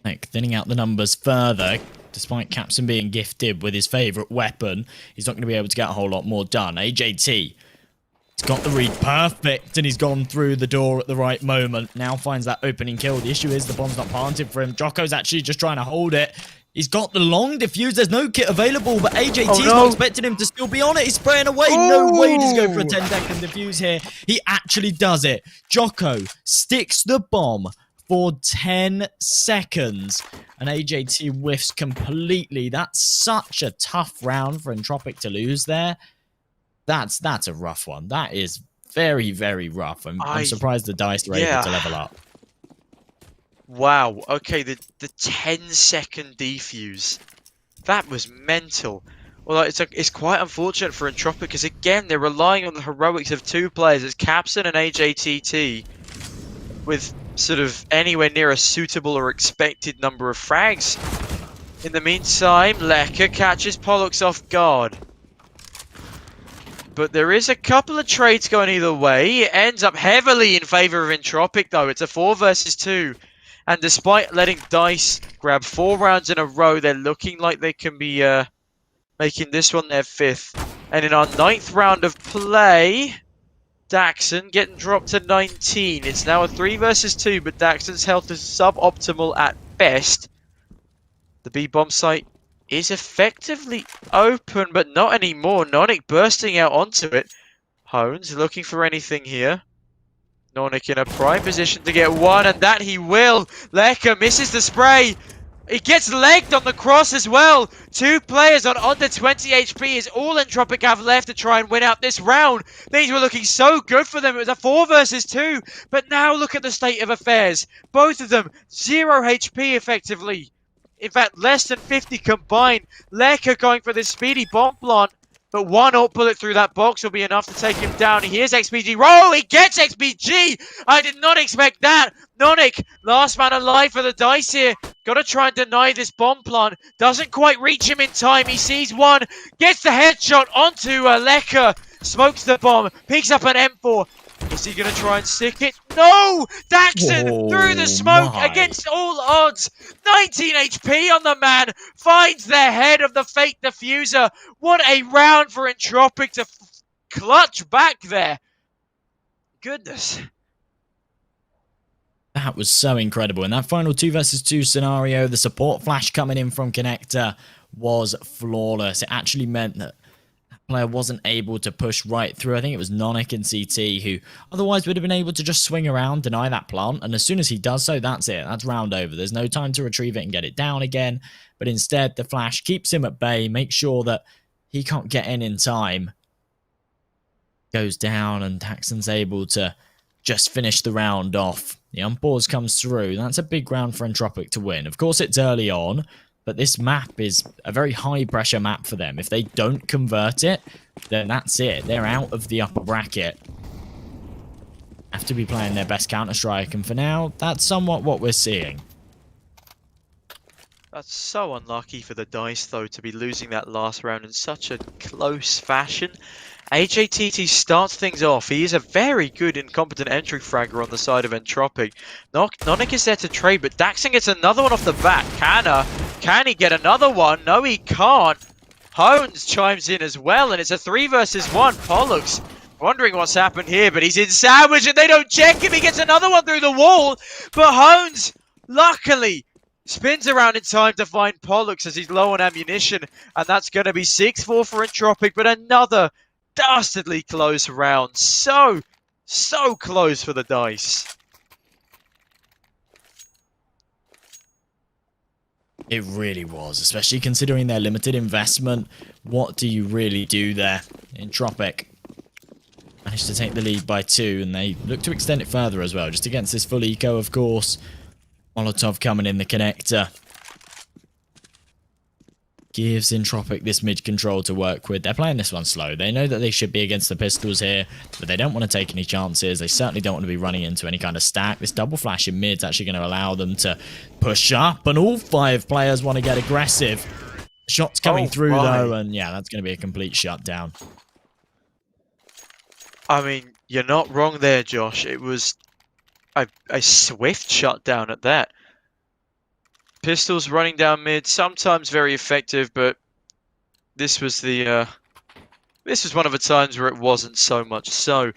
Like, thinning out the numbers further. Despite Capson being gifted with his favourite weapon, he's not going to be able to get a whole lot more done. AJT, he's got the read perfect, and he's gone through the door at the right moment. Now finds that opening kill. The issue is the bomb's not planted for him. Jocko's actually just trying to hold it. He's got the long defuse. There's no kit available, but AJT's not expecting him to still be on it. He's spraying away. No way he's going for a 10-second defuse here. He actually does it. Jocko sticks the bomb for 10 seconds. And AJT whiffs completely. That's such a tough round for Entropic to lose there. That's a rough one. That is very, very rough. I'm surprised the DICE were able to level up. Wow. Okay, the 10-second defuse. That was mental. Well, it's quite unfortunate for Entropic because, again, they're relying on the heroics of 2 players. It's Capson and HATT with sort of anywhere near a suitable or expected number of frags. In the meantime, Lecker catches Pollux off guard. But there is a couple of trades going either way. It ends up heavily in favor of Entropic, though. It's a 4 versus 2. And despite letting DICE grab 4 rounds in a row, they're looking like they can be making this one their 5th. And in our 9th round of play, Daxon getting dropped to 19. It's now a 3 versus 2, but Daxon's health is suboptimal at best. The B-bomb site is effectively open, but not anymore. Nonic bursting out onto it. Hones looking for anything here. Nonic in a prime position to get one, and that he will. Lecker misses the spray. He gets legged on the cross as well. 2 players on under 20 HP is all Entropic have left to try and win out this round. Things were looking so good for them. It was a 4 versus 2. But now look at the state of affairs. Both of them 0 HP effectively. In fact, less than 50 combined. Lecker going for this speedy bomb plant. But 1 AWP bullet through that box will be enough to take him down. Here's XPG. Oh, he gets XPG! I did not expect that. Nonic, last man alive for the DICE here. Gotta try and deny this bomb plant. Doesn't quite reach him in time. He sees one. Gets the headshot onto Lecker. Smokes the bomb. Picks up an M4. Is he going to try and stick it? No! Daxon through the smoke against all odds. 19 HP on the man. Finds the head of the fake diffuser. What a round for Entropic to clutch back there. Goodness. That was so incredible. In that final 2 versus 2 scenario, the support flash coming in from Connector was flawless. It actually meant that player wasn't able to push right through. I think it was Nonic and CT who otherwise would have been able to just swing around, deny that plant, and as soon as he does so, that's it. That's round over. There's no time to retrieve it and get it down again, but instead the flash keeps him at bay, makes sure that he can't get in time. Goes down and Daxon's able to just finish the round off. The unpause comes through. That's a big round for Entropic to win. Of course, it's early on, but this map is a very high-pressure map for them. If they don't convert it, then that's it. They're out of the upper bracket. Have to be playing their best Counter-Strike, and for now, that's somewhat what we're seeing. That's so unlucky for the DICE, though, to be losing that last round in such a close fashion. HATT starts things off. He is a very good and competent entry fragger on the side of Entropic. Nonic is there to trade, but Daxon gets another one off the bat. Can he get another one? No, he can't. Hones chimes in as well, and it's a 3 versus 1. Pollux wondering what's happened here, but he's in sandwich, and they don't check him. He gets another one through the wall, but Hones, luckily, spins around in time to find Pollux as he's low on ammunition, and that's going to be 6-4 for Entropic, but another dastardly close round. So close for the DICE. It really was, especially considering their limited investment. What do you really do there? Entropic managed to take the lead by 2, and they look to extend it further as well, just against this full eco, of course. Molotov coming in the connector. Gives Entropic this mid control to work with. They're playing this one slow. They know that they should be against the pistols here, but they don't want to take any chances. They certainly don't want to be running into any kind of stack. This double flash in mid's actually going to allow them to push up, and all 5 players want to get aggressive. Shots coming through, though, and yeah, that's going to be a complete shutdown. I mean, you're not wrong there, Josh. It was a swift shutdown at that. Pistols running down mid, sometimes very effective, but this was one of the times where it wasn't so much so.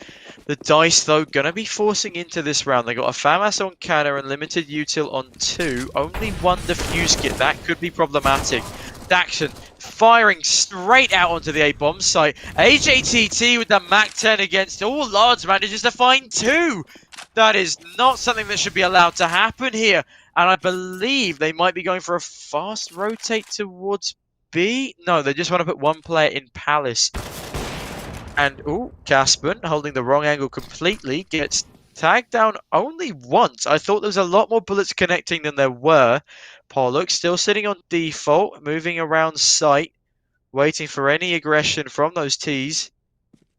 The DICE, though, gonna be forcing into this round. They got a FAMAS on Canna and limited util on 2. Only 1 defuse kit. That could be problematic. Daxon firing straight out onto the A-bomb site. HATT with the MAC-10 against all odds manages to find 2. That is not something that should be allowed to happen here. And I believe they might be going for a fast rotate towards B. No, they just want to put 1 player in Palace. And, ooh, Casper, holding the wrong angle completely, gets tagged down only once. I thought there was a lot more bullets connecting than there were. Pollux still sitting on default, moving around site, waiting for any aggression from those Ts.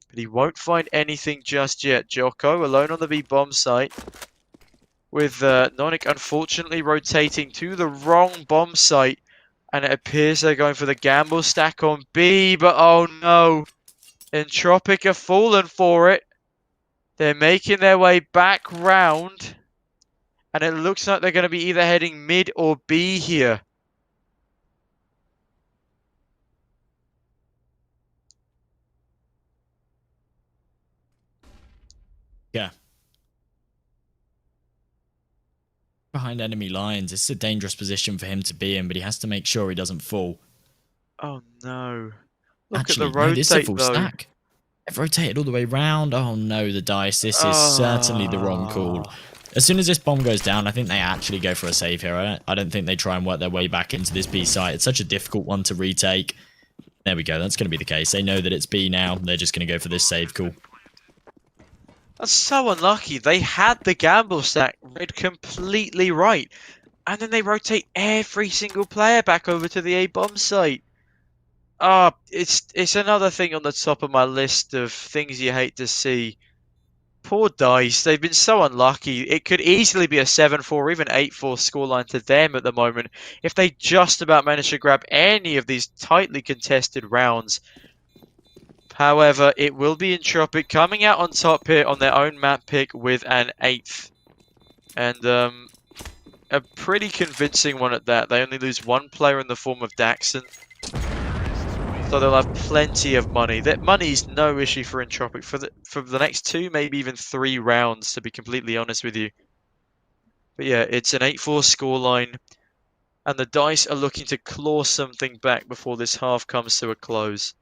But he won't find anything just yet. Jocko alone on the B bomb site. with Nonic unfortunately rotating to the wrong bomb site. And it appears they're going for the gamble stack on B, but oh no. Entropic have fallen for it. They're making their way back round. And it looks like they're going to be either heading mid or B here. Yeah. Behind enemy lines. It's a dangerous position for him to be in, but he has to make sure he doesn't fall. Oh no. Look Actually, at the no, this is a rotate full though. stack. They've rotated all the way round. Oh no, the dice. This is certainly the wrong call. As soon as this bomb goes down, I think they actually go for a save here. I don't think they try and work their way back into this B site. It's such a difficult one to retake. There we go. That's going to be the case. They know that it's B now. They're just going to go for this save call. That's so unlucky. They had the gamble stack read completely right. And then they rotate every single player back over to the A bomb site. It's another thing on the top of my list of things you hate to see. Poor DICE, they've been so unlucky. It could easily be a 7-4 or even 8-4 scoreline to them at the moment if they just about manage to grab any of these tightly contested rounds. However, it will be Entropic coming out on top here on their own map pick with an 8th. And a pretty convincing one at that. They only lose one player in the form of Daxon. So they'll have plenty of money. That money is no issue for Entropic for the next 2, maybe even 3 rounds, to be completely honest with you. But yeah, it's an 8-4 scoreline, and the DICE are looking to claw something back before this half comes to a close.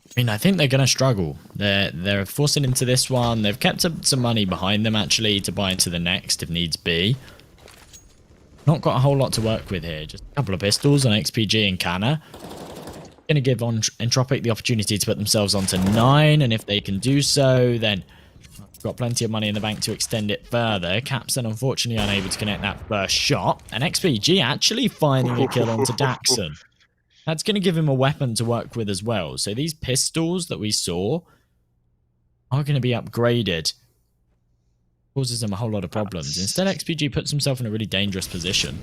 I mean, I think they're going to struggle. They're forcing into this one. They've kept some money behind them, actually, to buy into the next if needs be. Not got a whole lot to work with here. Just a couple of pistols on XPG and Canna. Going to give Entropic the opportunity to put themselves onto 9, and if they can do so, then got plenty of money in the bank to extend it further. Capson, unfortunately, unable to connect that first shot, and XPG actually finding a kill onto Daxon. That's going to give him a weapon to work with as well. So these pistols that we saw are going to be upgraded. Causes them a whole lot of problems. Instead, XPG puts himself in a really dangerous position.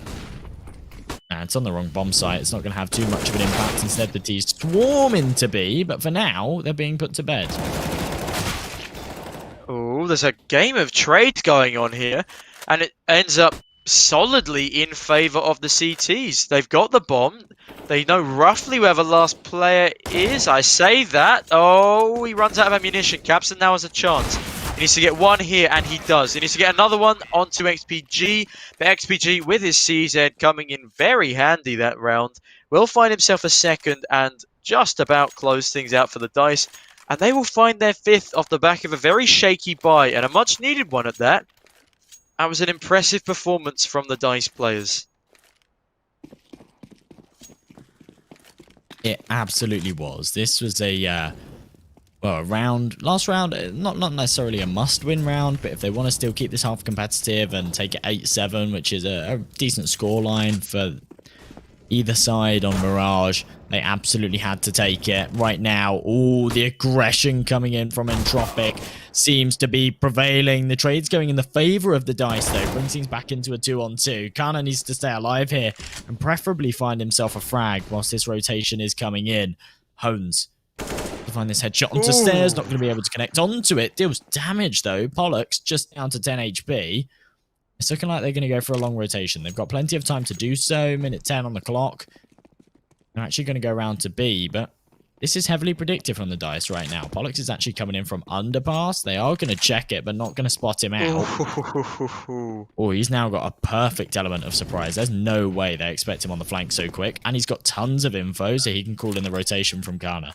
And it's on the wrong bomb site. It's not going to have too much of an impact. Instead, the T's swarm into B. But for now, they're being put to bed. Oh, there's a game of trade going on here. And it ends up solidly in favor of the CTs. They've got the bomb. They know roughly where the last player is. I say that. Oh, he runs out of ammunition. Capson now has a chance. He needs to get one here, and he does. He needs to get another one onto XPG. But XPG, with his CZ coming in very handy that round, will find himself a second and just about close things out for the DICE. And they will find their 5th off the back of a very shaky buy, and a much needed one at that. That was an impressive performance from the DICE players. It absolutely was. This was a round, last round, not necessarily a must-win round, but if they want to still keep this half competitive and take it 8-7, which is a decent scoreline for either side on Mirage, they absolutely had to take it. Right now, all the aggression coming in from Entropic seems to be prevailing. The trade's going in the favor of the DICE, though. Brings things back into a 2-on-2. Kana needs to stay alive here and preferably find himself a frag whilst this rotation is coming in. Hones to find this headshot onto stairs. Not going to be able to connect onto it. Deals damage, though. Pollux just down to 10 HP. It's looking like they're going to go for a long rotation. They've got plenty of time to do so. Minute 10 on the clock. They're actually going to go round to B, but this is heavily predictive from the DICE right now. Pollux is actually coming in from underpass. They are going to check it, but not going to spot him out. Oh, he's now got a perfect element of surprise. There's no way they expect him on the flank so quick. And he's got tons of info, so he can call in the rotation from Kana.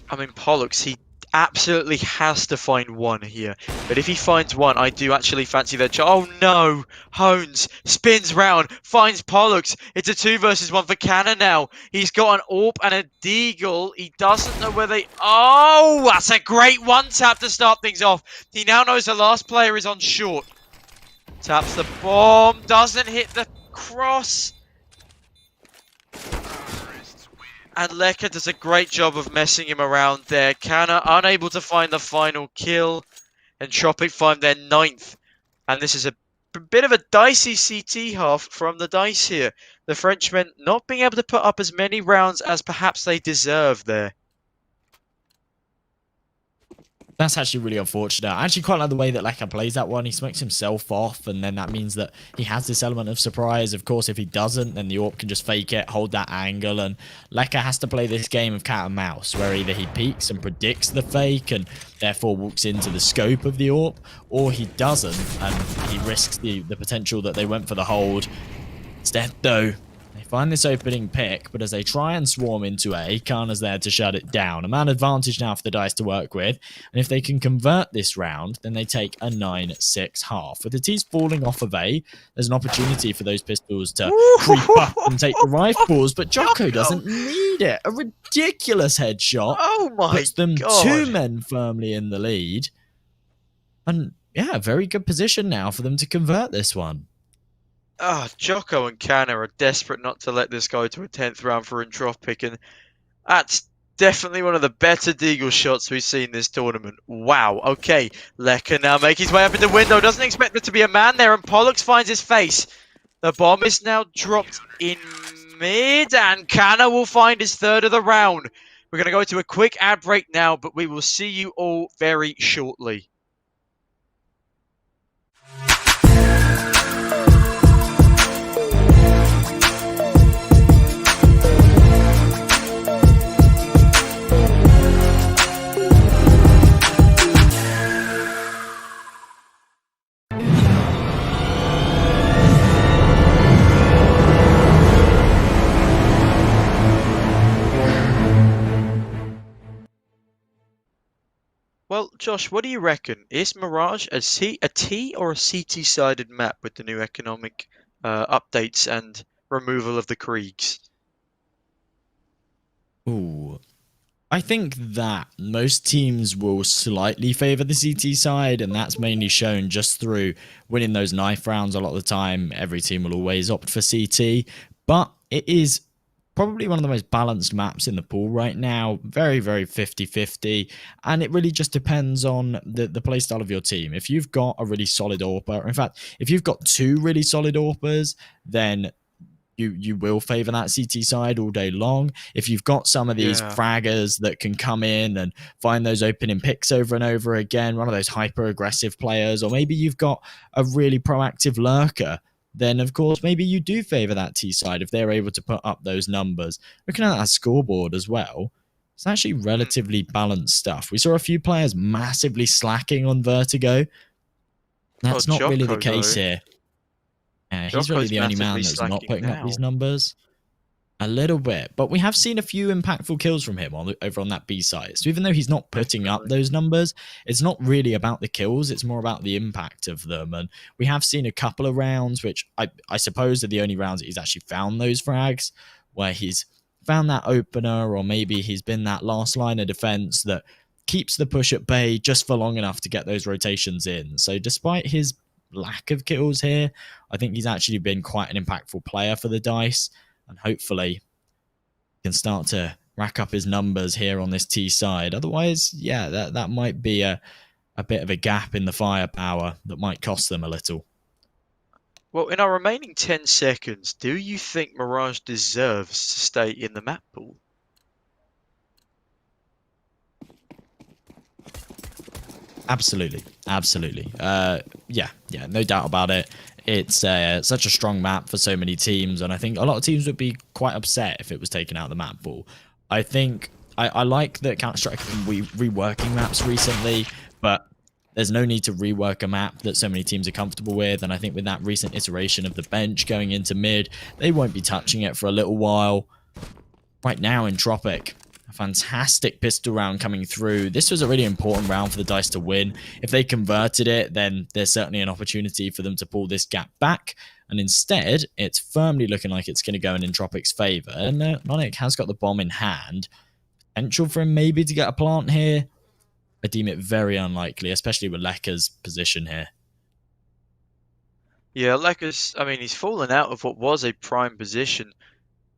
I mean, Pollux, he absolutely has to find one here. But if he finds one, I do actually fancy that. Oh no! Hones spins round, finds Pollux. It's a 2 versus 1 for Canna now. He's got an AWP and a Deagle. He doesn't know where they... Oh! That's a great one-tap to start things off. He now knows the last player is on short. Taps the bomb. Doesn't hit the cross. And Leka does a great job of messing him around there. Kana unable to find the final kill. And Tropic find their 9th. And this is a bit of a dicey CT half from the dice here. The Frenchmen not being able to put up as many rounds as perhaps they deserve there. That's actually really unfortunate. I actually quite like the way that Lekka plays that one. He smokes himself off, and then that means that he has this element of surprise. Of course, if he doesn't, then the AWP can just fake it, hold that angle, and Lekka has to play this game of cat and mouse, where either he peeks and predicts the fake and therefore walks into the scope of the AWP, or he doesn't, and he risks the potential that they went for the hold. Instead, though, they find this opening pick, but as they try and swarm into A, Kana's there to shut it down. A man advantage now for the dice to work with, and if they can convert this round, then they take a 9-6 half. With the T's falling off of A, there's an opportunity for those pistols to creep up and take the rifles, but Jocko doesn't need it. A ridiculous headshot puts them 2 men firmly in the lead. And yeah, very good position now for them to convert this one. Jocko and Kana are desperate not to let this go to a 10th round for Entropic, and that's definitely one of the better Deagle shots we've seen this tournament. Wow, okay. Leka now make his way up in the window, doesn't expect there to be a man there, and Pollux finds his face. The bomb is now dropped in mid, and Kana will find his 3rd of the round. We're going to go to a quick ad break now, but we will see you all very shortly. Well, Josh, what do you reckon? Is Mirage a T or a CT-sided map with the new economic updates and removal of the Kriegs? Ooh. I think that most teams will slightly favour the CT side, and that's mainly shown just through winning those knife rounds a lot of the time. Every team will always opt for CT, but it is probably one of the most balanced maps in the pool right now. Very, very 50-50, and it really just depends on the playstyle of your team. If you've got a really solid AWPer, or in fact, if you've got 2 really solid AWPers, then you will favour that CT side all day long. If you've got some of these fraggers that can come in and find those opening picks over and over again, one of those hyper-aggressive players, or maybe you've got a really proactive lurker, then of course maybe you do favour that T side if they're able to put up those numbers. Looking at that scoreboard as well, it's actually relatively balanced stuff. We saw a few players massively slacking on Vertigo. That's not really the case here. He's really the only man that's not putting up these numbers. A little bit. But we have seen a few impactful kills from him over on that B side. So even though he's not putting up those numbers, it's not really about the kills. It's more about the impact of them. And we have seen a couple of rounds, which I suppose are the only rounds that he's actually found those frags, where he's found that opener, or maybe he's been that last line of defense that keeps the push at bay just for long enough to get those rotations in. So despite his lack of kills here, I think he's actually been quite an impactful player for the dice, and hopefully can start to rack up his numbers here on this T side. Otherwise, yeah, that might be a bit of a gap in the firepower that might cost them a little. Well, in our remaining 10 seconds, do you think Mirage deserves to stay in the map pool? Absolutely. Yeah, no doubt about it. It's such a strong map for so many teams, and I think a lot of teams would be quite upset if it was taken out of the map pool. I think I like that Counter-Strike has been reworking maps recently, but there's no need to rework a map that so many teams are comfortable with, and I think with that recent iteration of the bench going into mid, they won't be touching it for a little while. Right now in Tropic, a fantastic pistol round coming through. This was a really important round for the dice to win. If they converted it, then there's certainly an opportunity for them to pull this gap back. And instead, it's firmly looking like it's going to go in Tropic's favour. And Nonic has got the bomb in hand. Potential for him maybe to get a plant here. I deem it very unlikely, especially with Lekka's position here. Yeah, Lekka's, I mean, he's fallen out of what was a prime position.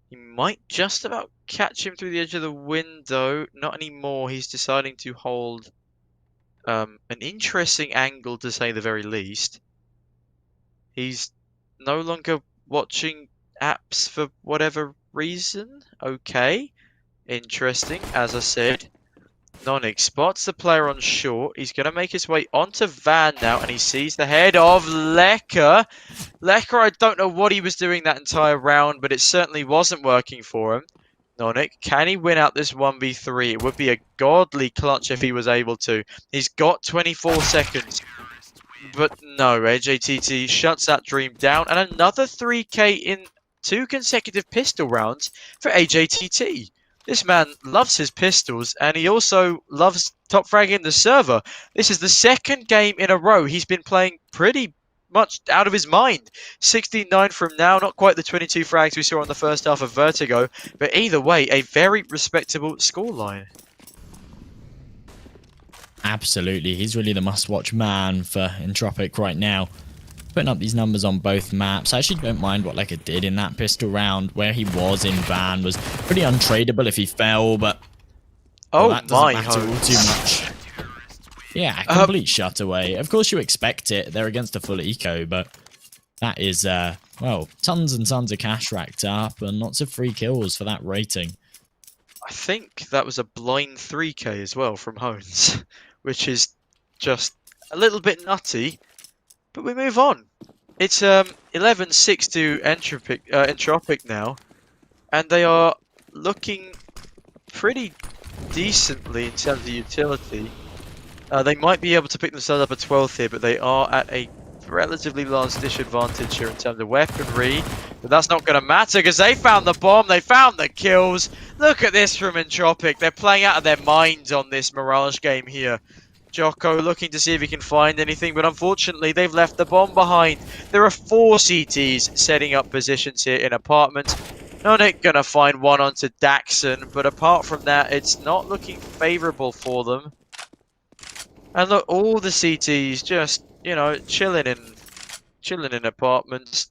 He might just about catch him through the edge of the window. Not anymore. He's deciding to hold an interesting angle, to say the very least. He's no longer watching apps for whatever reason. Okay. Interesting. As I said, Nonic spots the player on short. He's going to make his way onto Van now, and he sees the head of Lecker. Lecker, I don't know what he was doing that entire round, but it certainly wasn't working for him. Nonic, can he win out this 1v3? It would be a godly clutch if he was able to. He's got 24 seconds. But no, AJTT shuts that dream down. And another 3k in 2 consecutive pistol rounds for AJTT. This man loves his pistols, and he also loves top fragging the server. This is the second game in a row he's been playing pretty much out of his mind. 16-9 from now, not quite the 22 frags we saw in the first half of Vertigo, but either way, a very respectable scoreline. Absolutely, he's really the must-watch man for Entropic right now. Putting up these numbers on both maps. I actually don't mind what Lecker did in that pistol round. Where he was in Van was pretty untradeable if he fell, but well, that doesn't matter all too much. Yeah, complete shutaway. Of course you expect it. They're against a full eco, but that is, well, tons and tons of cash racked up and lots of free kills for that rating. I think that was a blind 3k as well from Hones, which is just a little bit nutty. But we move on. It's 11-6 to Entropic now, and they are looking pretty decently in terms of utility. They might be able to pick themselves up at 12th here, but they are at a relatively large disadvantage here in terms of weaponry. But that's not going to matter because they found the bomb, they found the kills. Look at this from Entropic. They're playing out of their minds on this Mirage game here. Jocko looking to see if he can find anything, but unfortunately they've left the bomb behind. There are 4 CTs setting up positions here in apartments. Nonic gonna find one onto Daxon, but apart from that, it's not looking favourable for them. And look, all the CTs just, you know, chilling in apartments.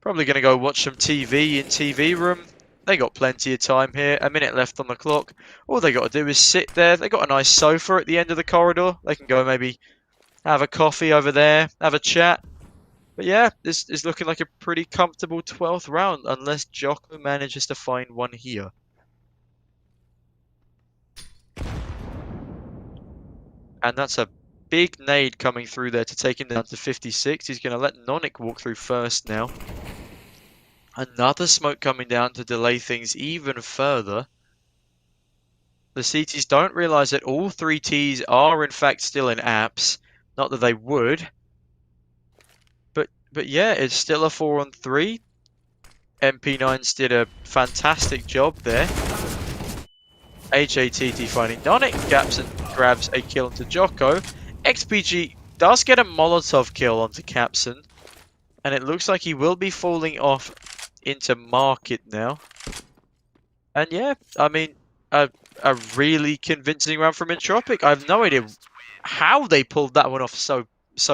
Probably gonna go watch some TV in TV room. They got plenty of time here, a minute left on the clock. All they got to do is sit there. They got a nice sofa at the end of the corridor. They can go maybe have a coffee over there, have a chat. But yeah, this is looking like a pretty comfortable 12th round, unless Jocko manages to find one here. And that's a big nade coming through there to take him down to 56. He's going to let Nonic walk through first now. Another smoke coming down to delay things even further. The CTs don't realise that all 3 Ts are in fact still in apps. Not that they would. But yeah, it's still a 4-on-3. MP9s did a fantastic job there. HATT finding Nonic. Gapson grabs a kill onto Jocko. XPG does get a Molotov kill onto Capson. And it looks like he will be falling off into Market now. And yeah, I mean, a really convincing round from Entropic. I have no idea how they pulled that one off so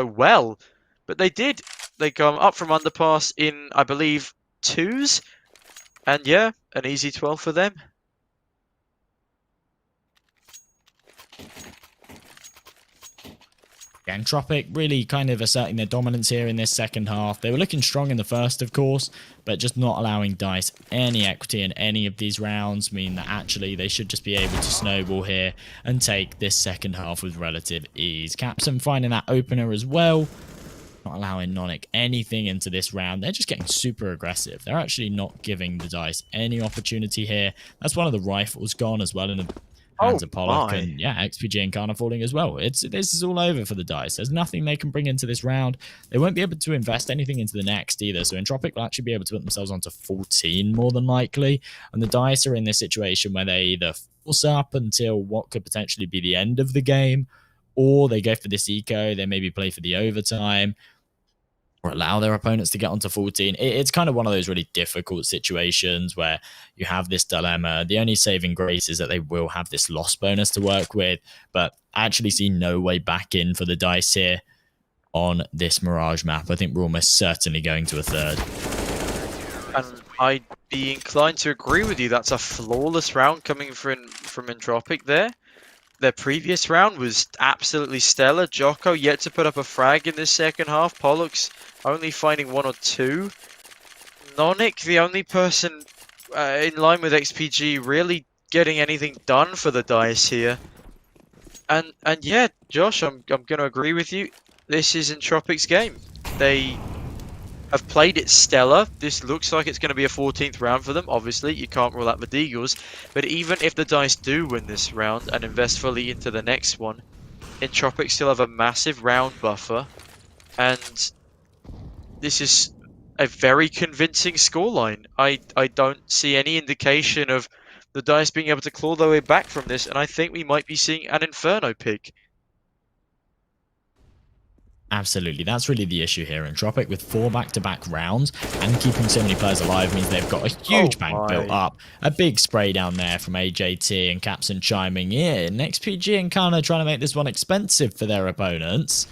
well. But they did. They come up from underpass in, I believe, 2s. And yeah, an easy 12 for them. Entropic really kind of asserting their dominance here in this second half. They were looking strong in the first, of course, but just not allowing DICE any equity in any of these rounds mean that actually they should just be able to snowball here and take this second half with relative ease. Capson finding that opener as well, not allowing Nonic anything into this round. They're just getting super aggressive. They're actually not giving the DICE any opportunity here. That's one of the rifles gone as well in the hands of Pollock, and yeah, XPG and Kana falling as well. This is all over for the DICE. There's nothing they can bring into this round. They won't be able to invest anything into the next either, so Entropic will actually be able to put themselves onto 14 more than likely, and the DICE are in this situation where they either force up until what could potentially be the end of the game, or they go for this eco, they maybe play for the overtime, or allow their opponents to get onto 14. It's kind of one of those really difficult situations where you have this dilemma. The only saving grace is that they will have this loss bonus to work with, but I actually see no way back in for the DICE here on this Mirage map. I think we're almost certainly going to a third. And I'd be inclined to agree with you. That's a flawless round coming from Entropic there. Their previous round was absolutely stellar. Jocko yet to put up a frag in this second half. Pollux only finding 1 or 2. Nonic, the only person in line with XPG really getting anything done for the DICE here. And yeah, Josh, I'm gonna agree with you. This is Entropic's game. They have played it stellar. This looks like it's going to be a 14th round for them. Obviously, you can't rule out the Deagles. But even if the DICE do win this round and invest fully into the next one, Entropic still have a massive round buffer. And this is a very convincing scoreline. I don't see any indication of the DICE being able to claw their way back from this. And I think we might be seeing an Inferno pick. Absolutely, that's really the issue here. Entropic with 4 back-to-back rounds and keeping so many players alive means they've got a huge bank built up. A big spray down there from AJT and Capson chiming in. XPG and Kana trying to make this one expensive for their opponents.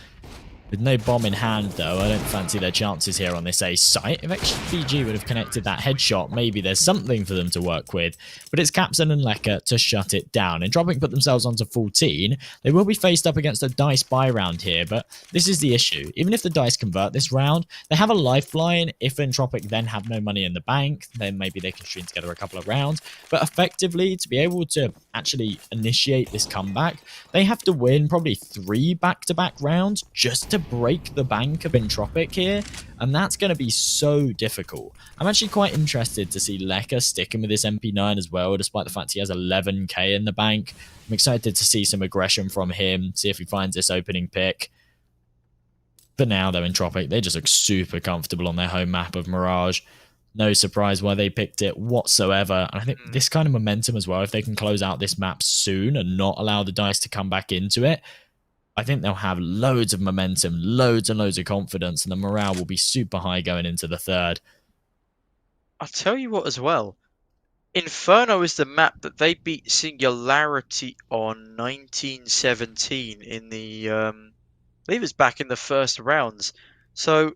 With no bomb in hand, though, I don't fancy their chances here on this A site. If XPG would have connected that headshot, maybe there's something for them to work with. But it's Capson and Lecker to shut it down. Entropic put themselves onto 14. They will be faced up against a DICE buy round here, but this is the issue. Even if the DICE convert this round, they have a lifeline. If Entropic then have no money in the bank, then maybe they can string together a couple of rounds. But effectively, to be able to actually initiate this comeback, they have to win probably 3 back-to-back rounds just to break the bank of Entropic here, and that's going to be so difficult. I'm actually quite interested to see Lecker sticking with this MP9 as well, despite the fact he has 11k in the bank. I'm excited to see some aggression from him, see if he finds this opening pick. For now, though, Entropic, they just look super comfortable on their home map of Mirage. No surprise why they picked it whatsoever. And I think this kind of momentum as well, if they can close out this map soon and not allow the DICE to come back into it, I think they'll have loads of momentum, loads and loads of confidence, and the morale will be super high going into the third. I'll tell you what as well. Inferno is the map that they beat Singularity on 1917 in the, I believe it's back in the first rounds. So,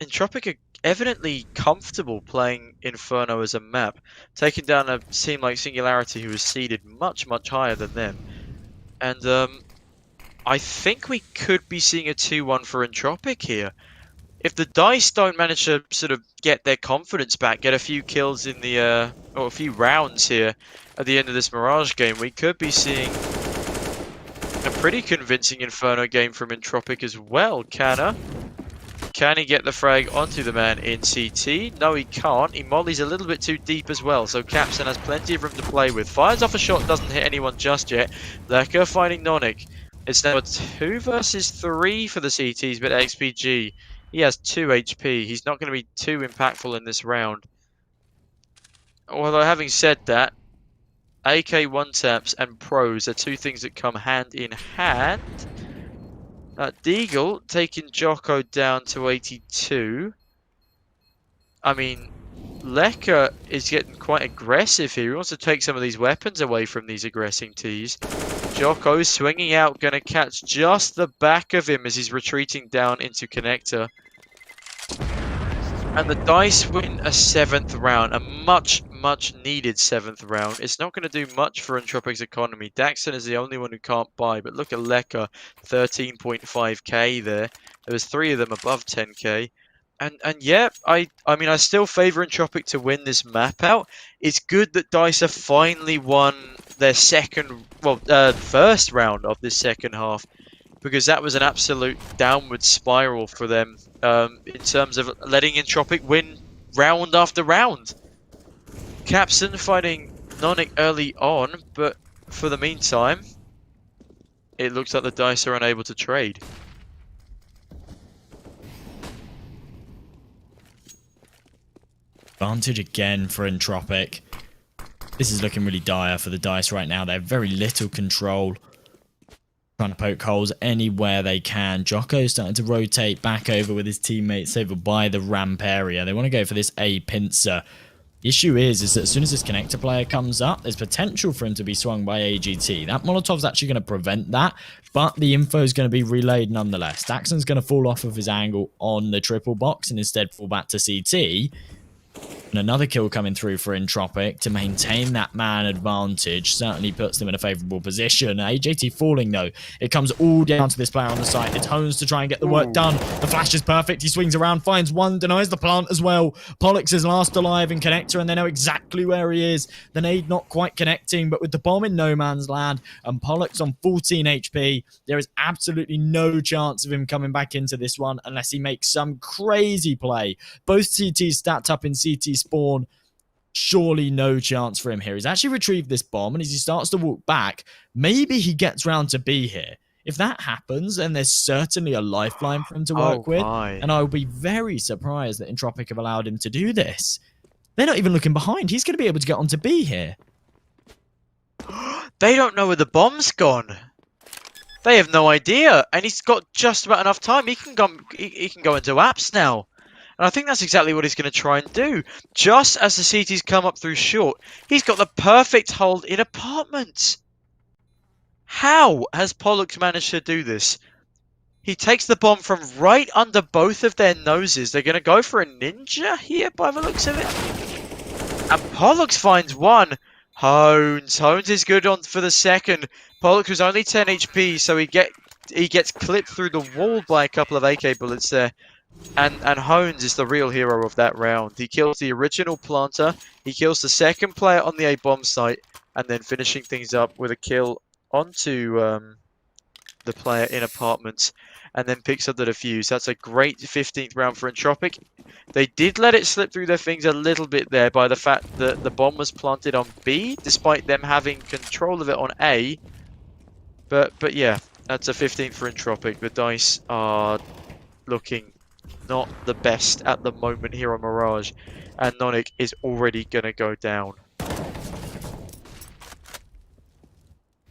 Entropic are evidently comfortable playing Inferno as a map, taking down a team like Singularity who was seeded much, much higher than them. And, I think we could be seeing a 2-1 for Entropic here. If the DICE don't manage to sort of get their confidence back, get a few kills in the, or a few rounds here at the end of this Mirage game, we could be seeing a pretty convincing Inferno game from Entropic as well. Can he get the frag onto the man in CT? No, he can't. He mollies a little bit too deep as well, so Capson has plenty of room to play with. Fires off a shot, doesn't hit anyone just yet. Lecker finding Nonic. It's now a 2 versus 3 for the CTs, but XPG, he has 2 HP. He's not going to be too impactful in this round. Although having said that, AK one-taps and pros are 2 things that come hand in hand. Deagle taking Jocko down to 82. I mean, Lecker is getting quite aggressive here. He wants to take some of these weapons away from these aggressing Ts. Jocko swinging out, going to catch just the back of him as he's retreating down into Connector. And the DICE win a 7th round, a much needed 7th round. It's not going to do much for Entropic's economy. Daxon is the only one who can't buy, but look at Lecker, 13.5k there. There was 3 of them above 10k. And yeah, I mean, I still favour Entropic to win this map out. It's good that DICE have finally won their first round of this second half, because that was an absolute downward spiral for them in terms of letting Entropic win round after round. Capson fighting Nonic early on, but for the meantime, it looks like the DICE are unable to trade. Advantage again for Entropic. This is looking really dire for the DICE right now. They have very little control. Trying to poke holes anywhere they can. Jocko's starting to rotate back over with his teammates over by the ramp area. They want to go for this A pincer. The issue is that as soon as this connector player comes up, there's potential for him to be swung by AGT. That Molotov's actually going to prevent that, but the info is going to be relayed nonetheless. Daxon's going to fall off of his angle on the triple box and instead fall back to CT. And another kill coming through for Entropic to maintain that man advantage. Certainly puts them in a favourable position. AJT falling though. It comes all down to this player on the site. It's Hones to try and get the work done. The flash is perfect. He swings around, finds one, denies the plant as well. Pollux is last alive in connector and they know exactly where he is. The nade not quite connecting, but with the bomb in no man's land and Pollux on 14 HP, there is absolutely no chance of him coming back into this one unless he makes some crazy play. Both CTs stacked up in CT spawn. Surely no chance for him here. He's actually retrieved this bomb, and as he starts to walk back, maybe he gets round to B here. If that happens, then there's certainly a lifeline for him to work with, and I would be very surprised that Entropic have allowed him to do this. They're not even looking behind. He's going to be able to get onto B here. They don't know where the bomb's gone. They have no idea, and he's got just about enough time. He can go into apps now. And I think that's exactly what he's going to try and do. Just as the CTs come up through short, he's got the perfect hold in apartments. How has Pollux managed to do this? He takes the bomb from right under both of their noses. They're going to go for a ninja here by the looks of it. And Pollux finds one. Hones is good on for the second. Pollux was only 10 HP, so he gets clipped through the wall by a couple of AK bullets there. And Hones is the real hero of that round. He kills the original planter, he kills the second player on the A bomb site, and then finishing things up with a kill onto the player in apartments, and then picks up the defuse. That's a great 15th round for Entropic. They did let it slip through their fingers a little bit there by the fact that the bomb was planted on B, despite them having control of it on A. But yeah, that's a 15th for Entropic. The dice are looking not the best at the moment here on Mirage, and Nonic is already going to go down.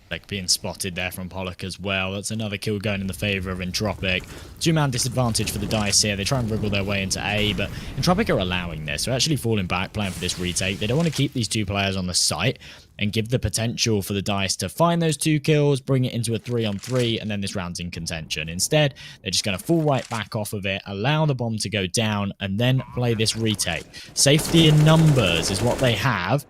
Like being spotted there from Pollock as well. That's another kill going in the favour of Entropic. Two-man disadvantage for the dice here. They try and wriggle their way into A, but Entropic are allowing this. They're actually falling back, playing for this retake. They don't want to keep these two players on the site and give the potential for the dice to find those two kills, bring it into a 3-on-3, and then this round's in contention. Instead, they're just going to fall right back off of it, allow the bomb to go down, and then play this retake. Safety in numbers is what they have,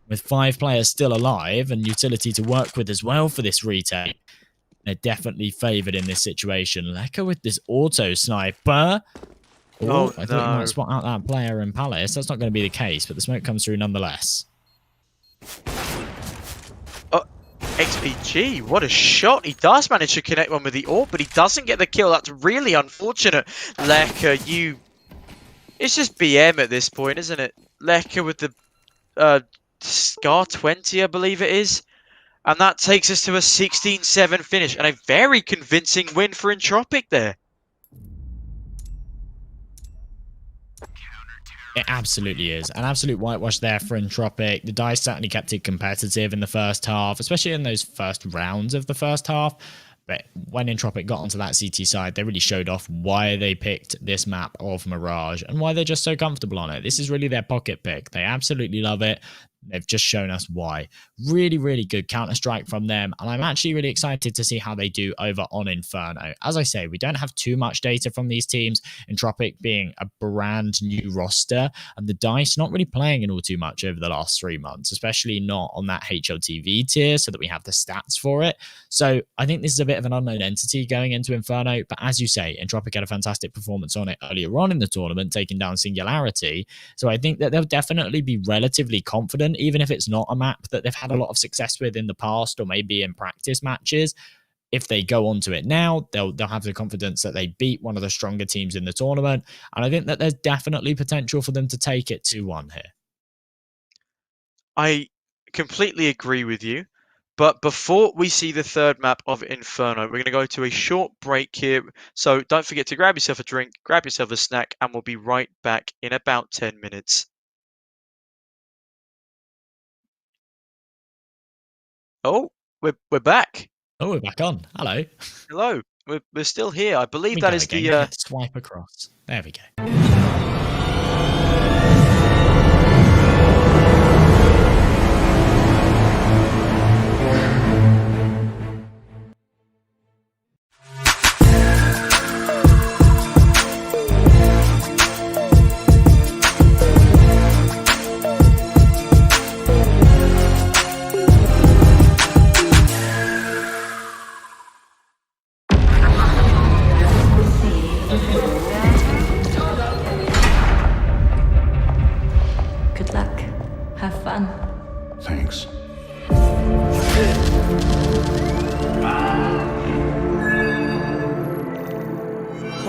with 5 players still alive and utility to work with as well for this retake. They're definitely favoured in this situation. Lekka with this auto sniper. Oh, I thought you might spot out that player in Palace. That's not going to be the case, but the smoke comes through nonetheless. Oh, XPG, what a shot. He does manage to connect one with the AWP, but he doesn't get the kill. That's really unfortunate. Lekka, it's just BM at this point, isn't it? Lekka with the Scar 20, I believe it is. And that takes us to a 16-7 finish and a very convincing win for Entropic there. It absolutely is. An absolute whitewash there for Entropic. The dice certainly kept it competitive in the first half, especially in those first rounds of the first half. But when Entropic got onto that CT side, they really showed off why they picked this map of Mirage and why they're just so comfortable on it. This is really their pocket pick. They absolutely love it. They've just shown us why. Really, really good Counter-Strike from them. And I'm actually really excited to see how they do over on Inferno. As I say, we don't have too much data from these teams. Entropic being a brand new roster. And the DICE not really playing in all too much over the last 3 months. Especially not on that HLTV tier so that we have the stats for it. So I think this is a bit of an unknown entity going into Inferno. But as you say, Entropic had a fantastic performance on it earlier on in the tournament, taking down Singularity. So I think that they'll definitely be relatively confident, even if it's not a map that they've had a lot of success with in the past or maybe in practice matches. If they go onto it now, they'll have the confidence that they beat one of the stronger teams in the tournament. And I think that there's definitely potential for them to take it 2-1 here. I completely agree with you. But before we see the third map of Inferno, we're going to go to a short break here. So don't forget to grab yourself a drink, grab yourself a snack, and we'll be right back in about 10 minutes. Oh, we're back. Oh, we're back on. Hello. Hello. We're still here. I believe We that go is again. the Swipe across. There we go.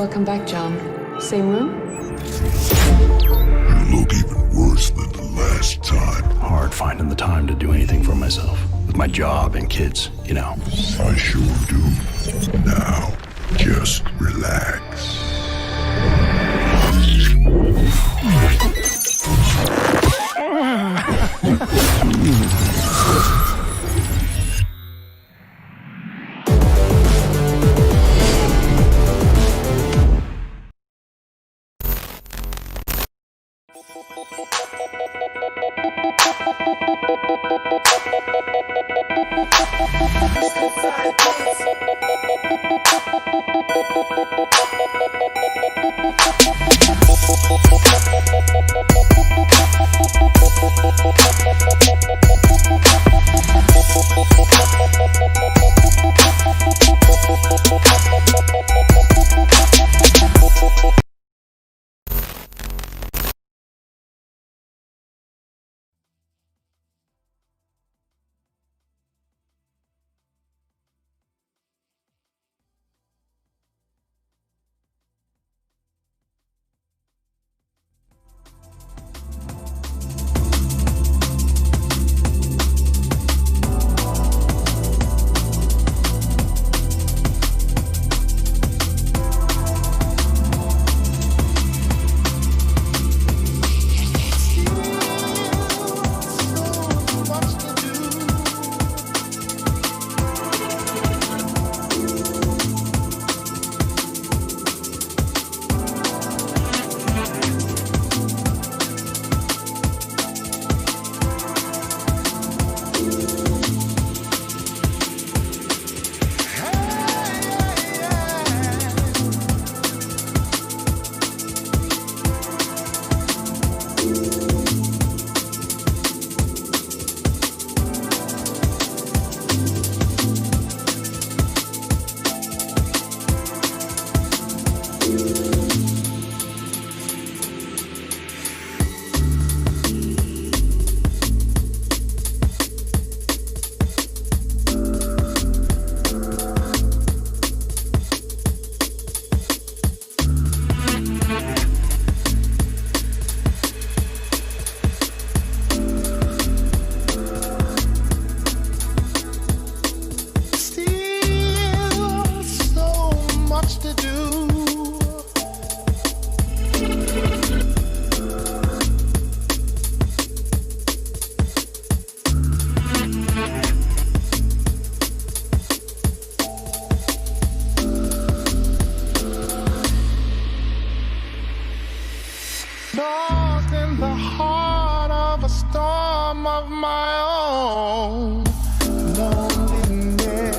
Welcome back, John. Same room? You look even worse than the last time. Hard finding the time to do anything for myself. With my job and kids, you know. I sure do. Now, just relax. Lost in the heart of a storm of my own loneliness.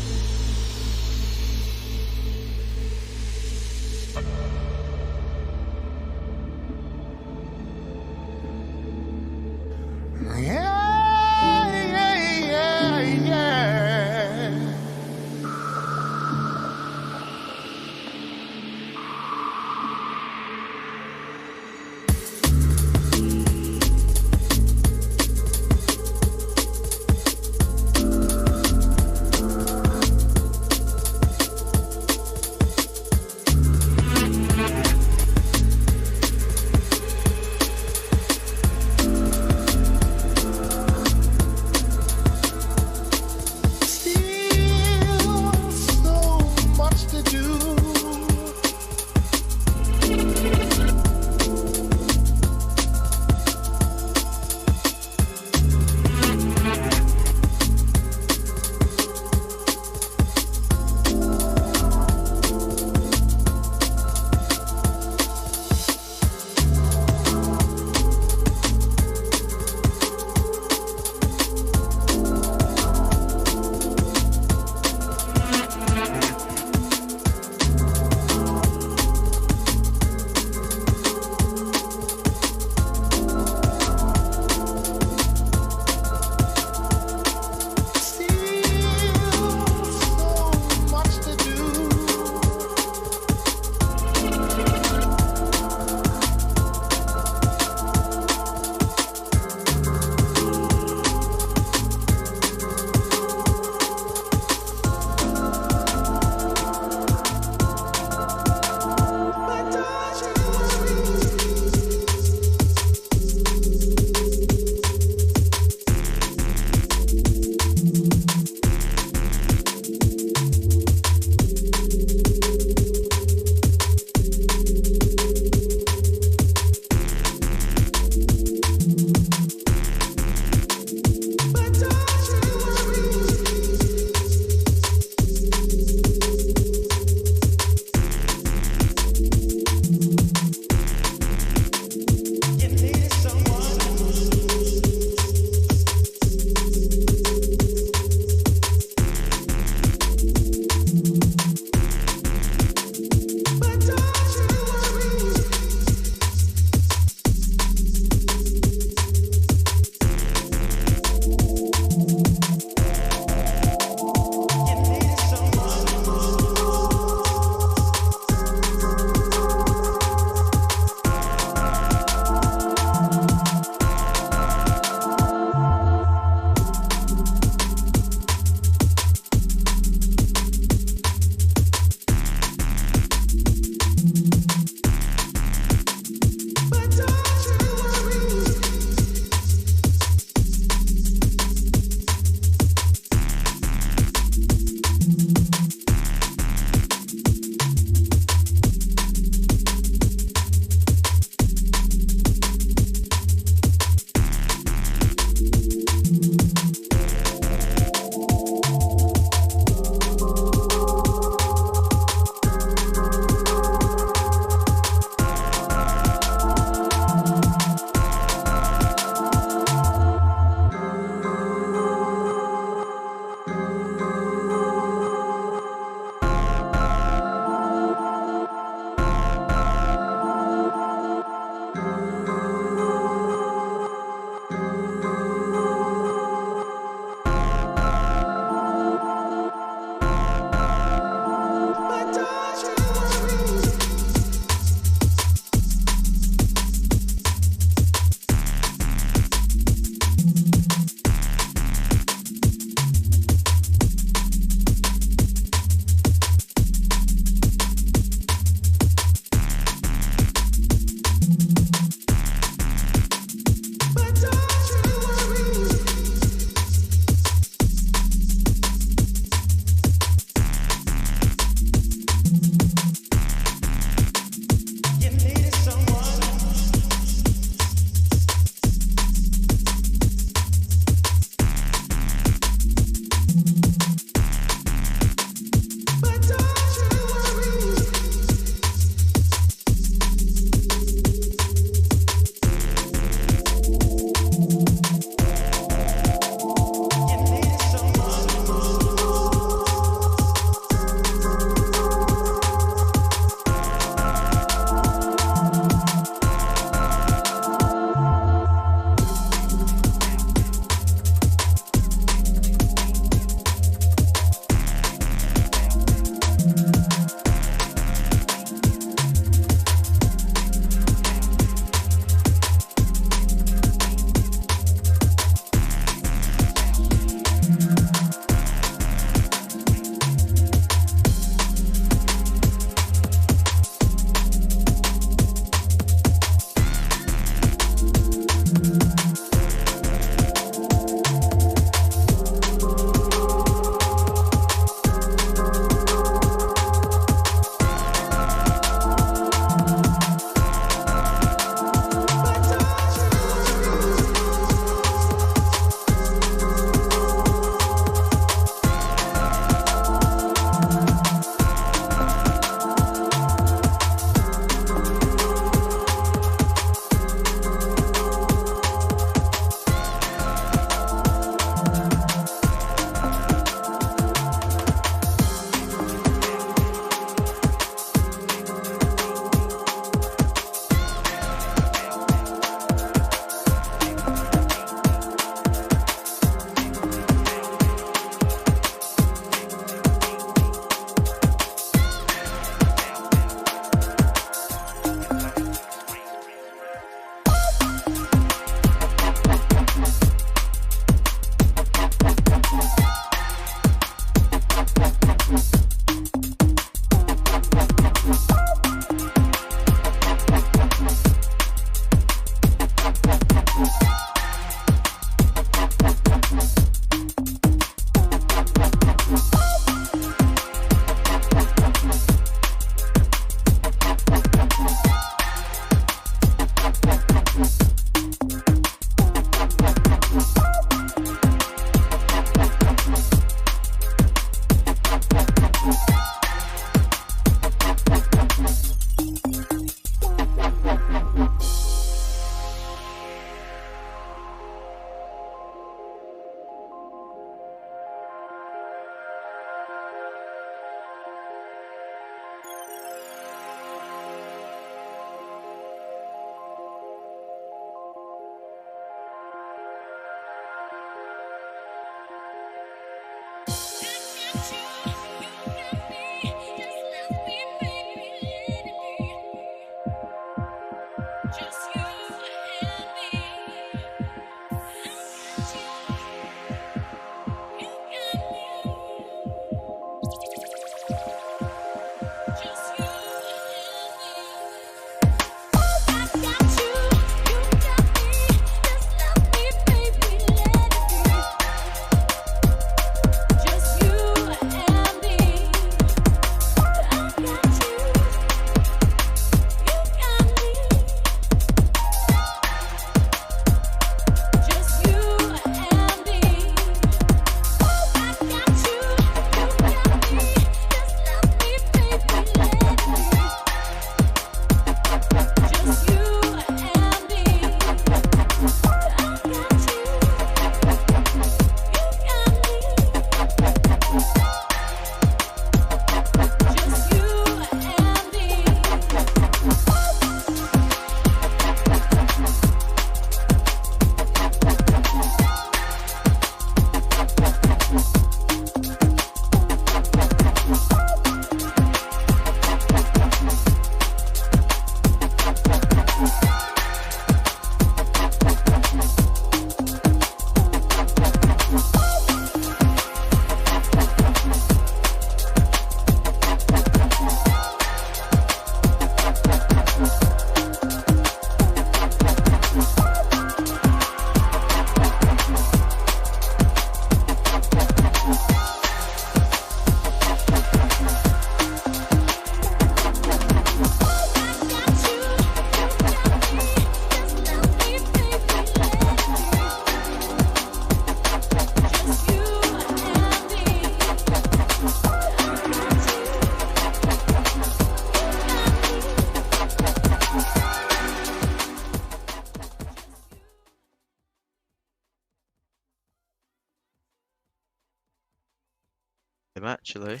him, actually.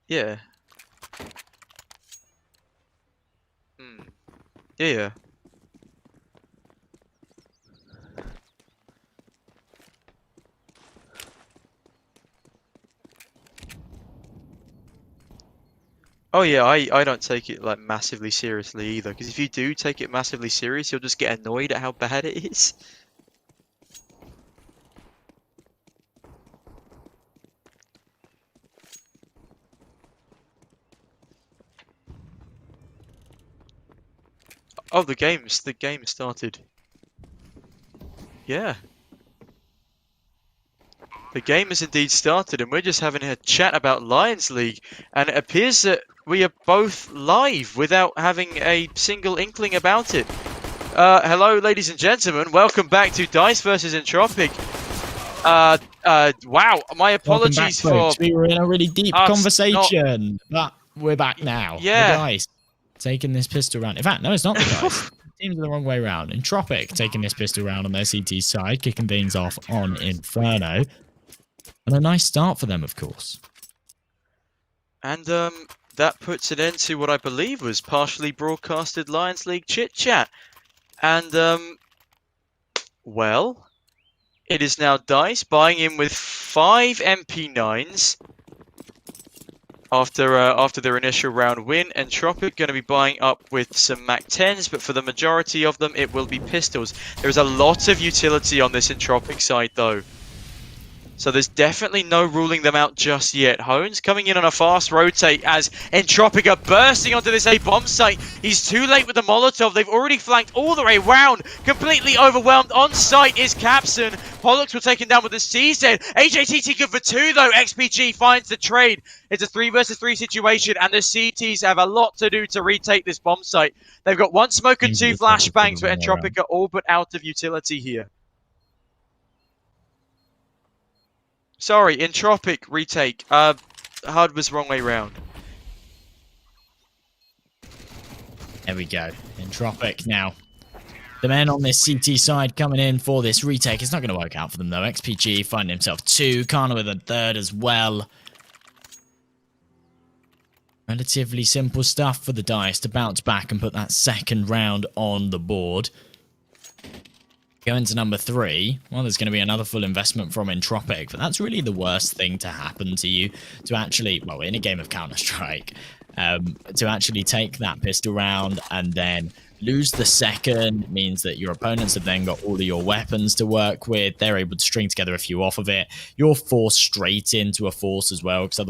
Yeah. Hmm. Yeah. Oh yeah, I don't take it like massively seriously either, because if you do take it massively serious, you'll just get annoyed at how bad it is. Oh, the game started. Yeah. The game has indeed started, and we're just having a chat about Lions League, and it appears that we are both live without having a single inkling about it. Hello, ladies and gentlemen. Welcome back to Dice versus Entropic. Wow. My Welcome back, apologies folks. We were in a really deep us conversation, but we're back now. Yeah. The Dice taking this pistol round. In fact, no, it's not the Dice. Teams are the wrong way around. Entropic taking this pistol round on their CT side, kicking things off on Inferno. And a nice start for them, of course. And that puts an end to what I believe was partially broadcasted Lions League chit chat. And well, it is now Dice buying in with 5 MP9s after their initial round win. Entropic going to be buying up with some Mac 10s, but for the majority of them, it will be pistols. There is a lot of utility on this Entropic side, though. So there's definitely no ruling them out just yet. Hones coming in on a fast rotate as Entropic are bursting onto this A bomb site. He's too late with the Molotov. They've already flanked all the way round. Completely overwhelmed. On site is Capson. Pollux were taken down with the CZ. AJTT good for 2 though. XPG finds the trade. It's a 3 versus 3 situation, and the CTs have a lot to do to retake this bomb site. They've got 1 smoke and 2 flashbangs, but Entropic are all but out of utility here. Sorry, Entropic retake. HUD was wrong way round. There we go. Entropic now. The men on this CT side coming in for this retake. It's not going to work out for them, though. XPG finding himself 2. Kana with a 3rd as well. Relatively simple stuff for the Dice to bounce back and put that 2nd round on the board. Going to number 3, well, there's going to be another full investment from Entropic, but that's really the worst thing to happen to you, to actually, well, in a game of Counter-Strike, to actually take that pistol round and then lose the 2nd means that your opponents have then got all of your weapons to work with. They're able to string together a few off of it. You're forced straight into a force as well, because otherwise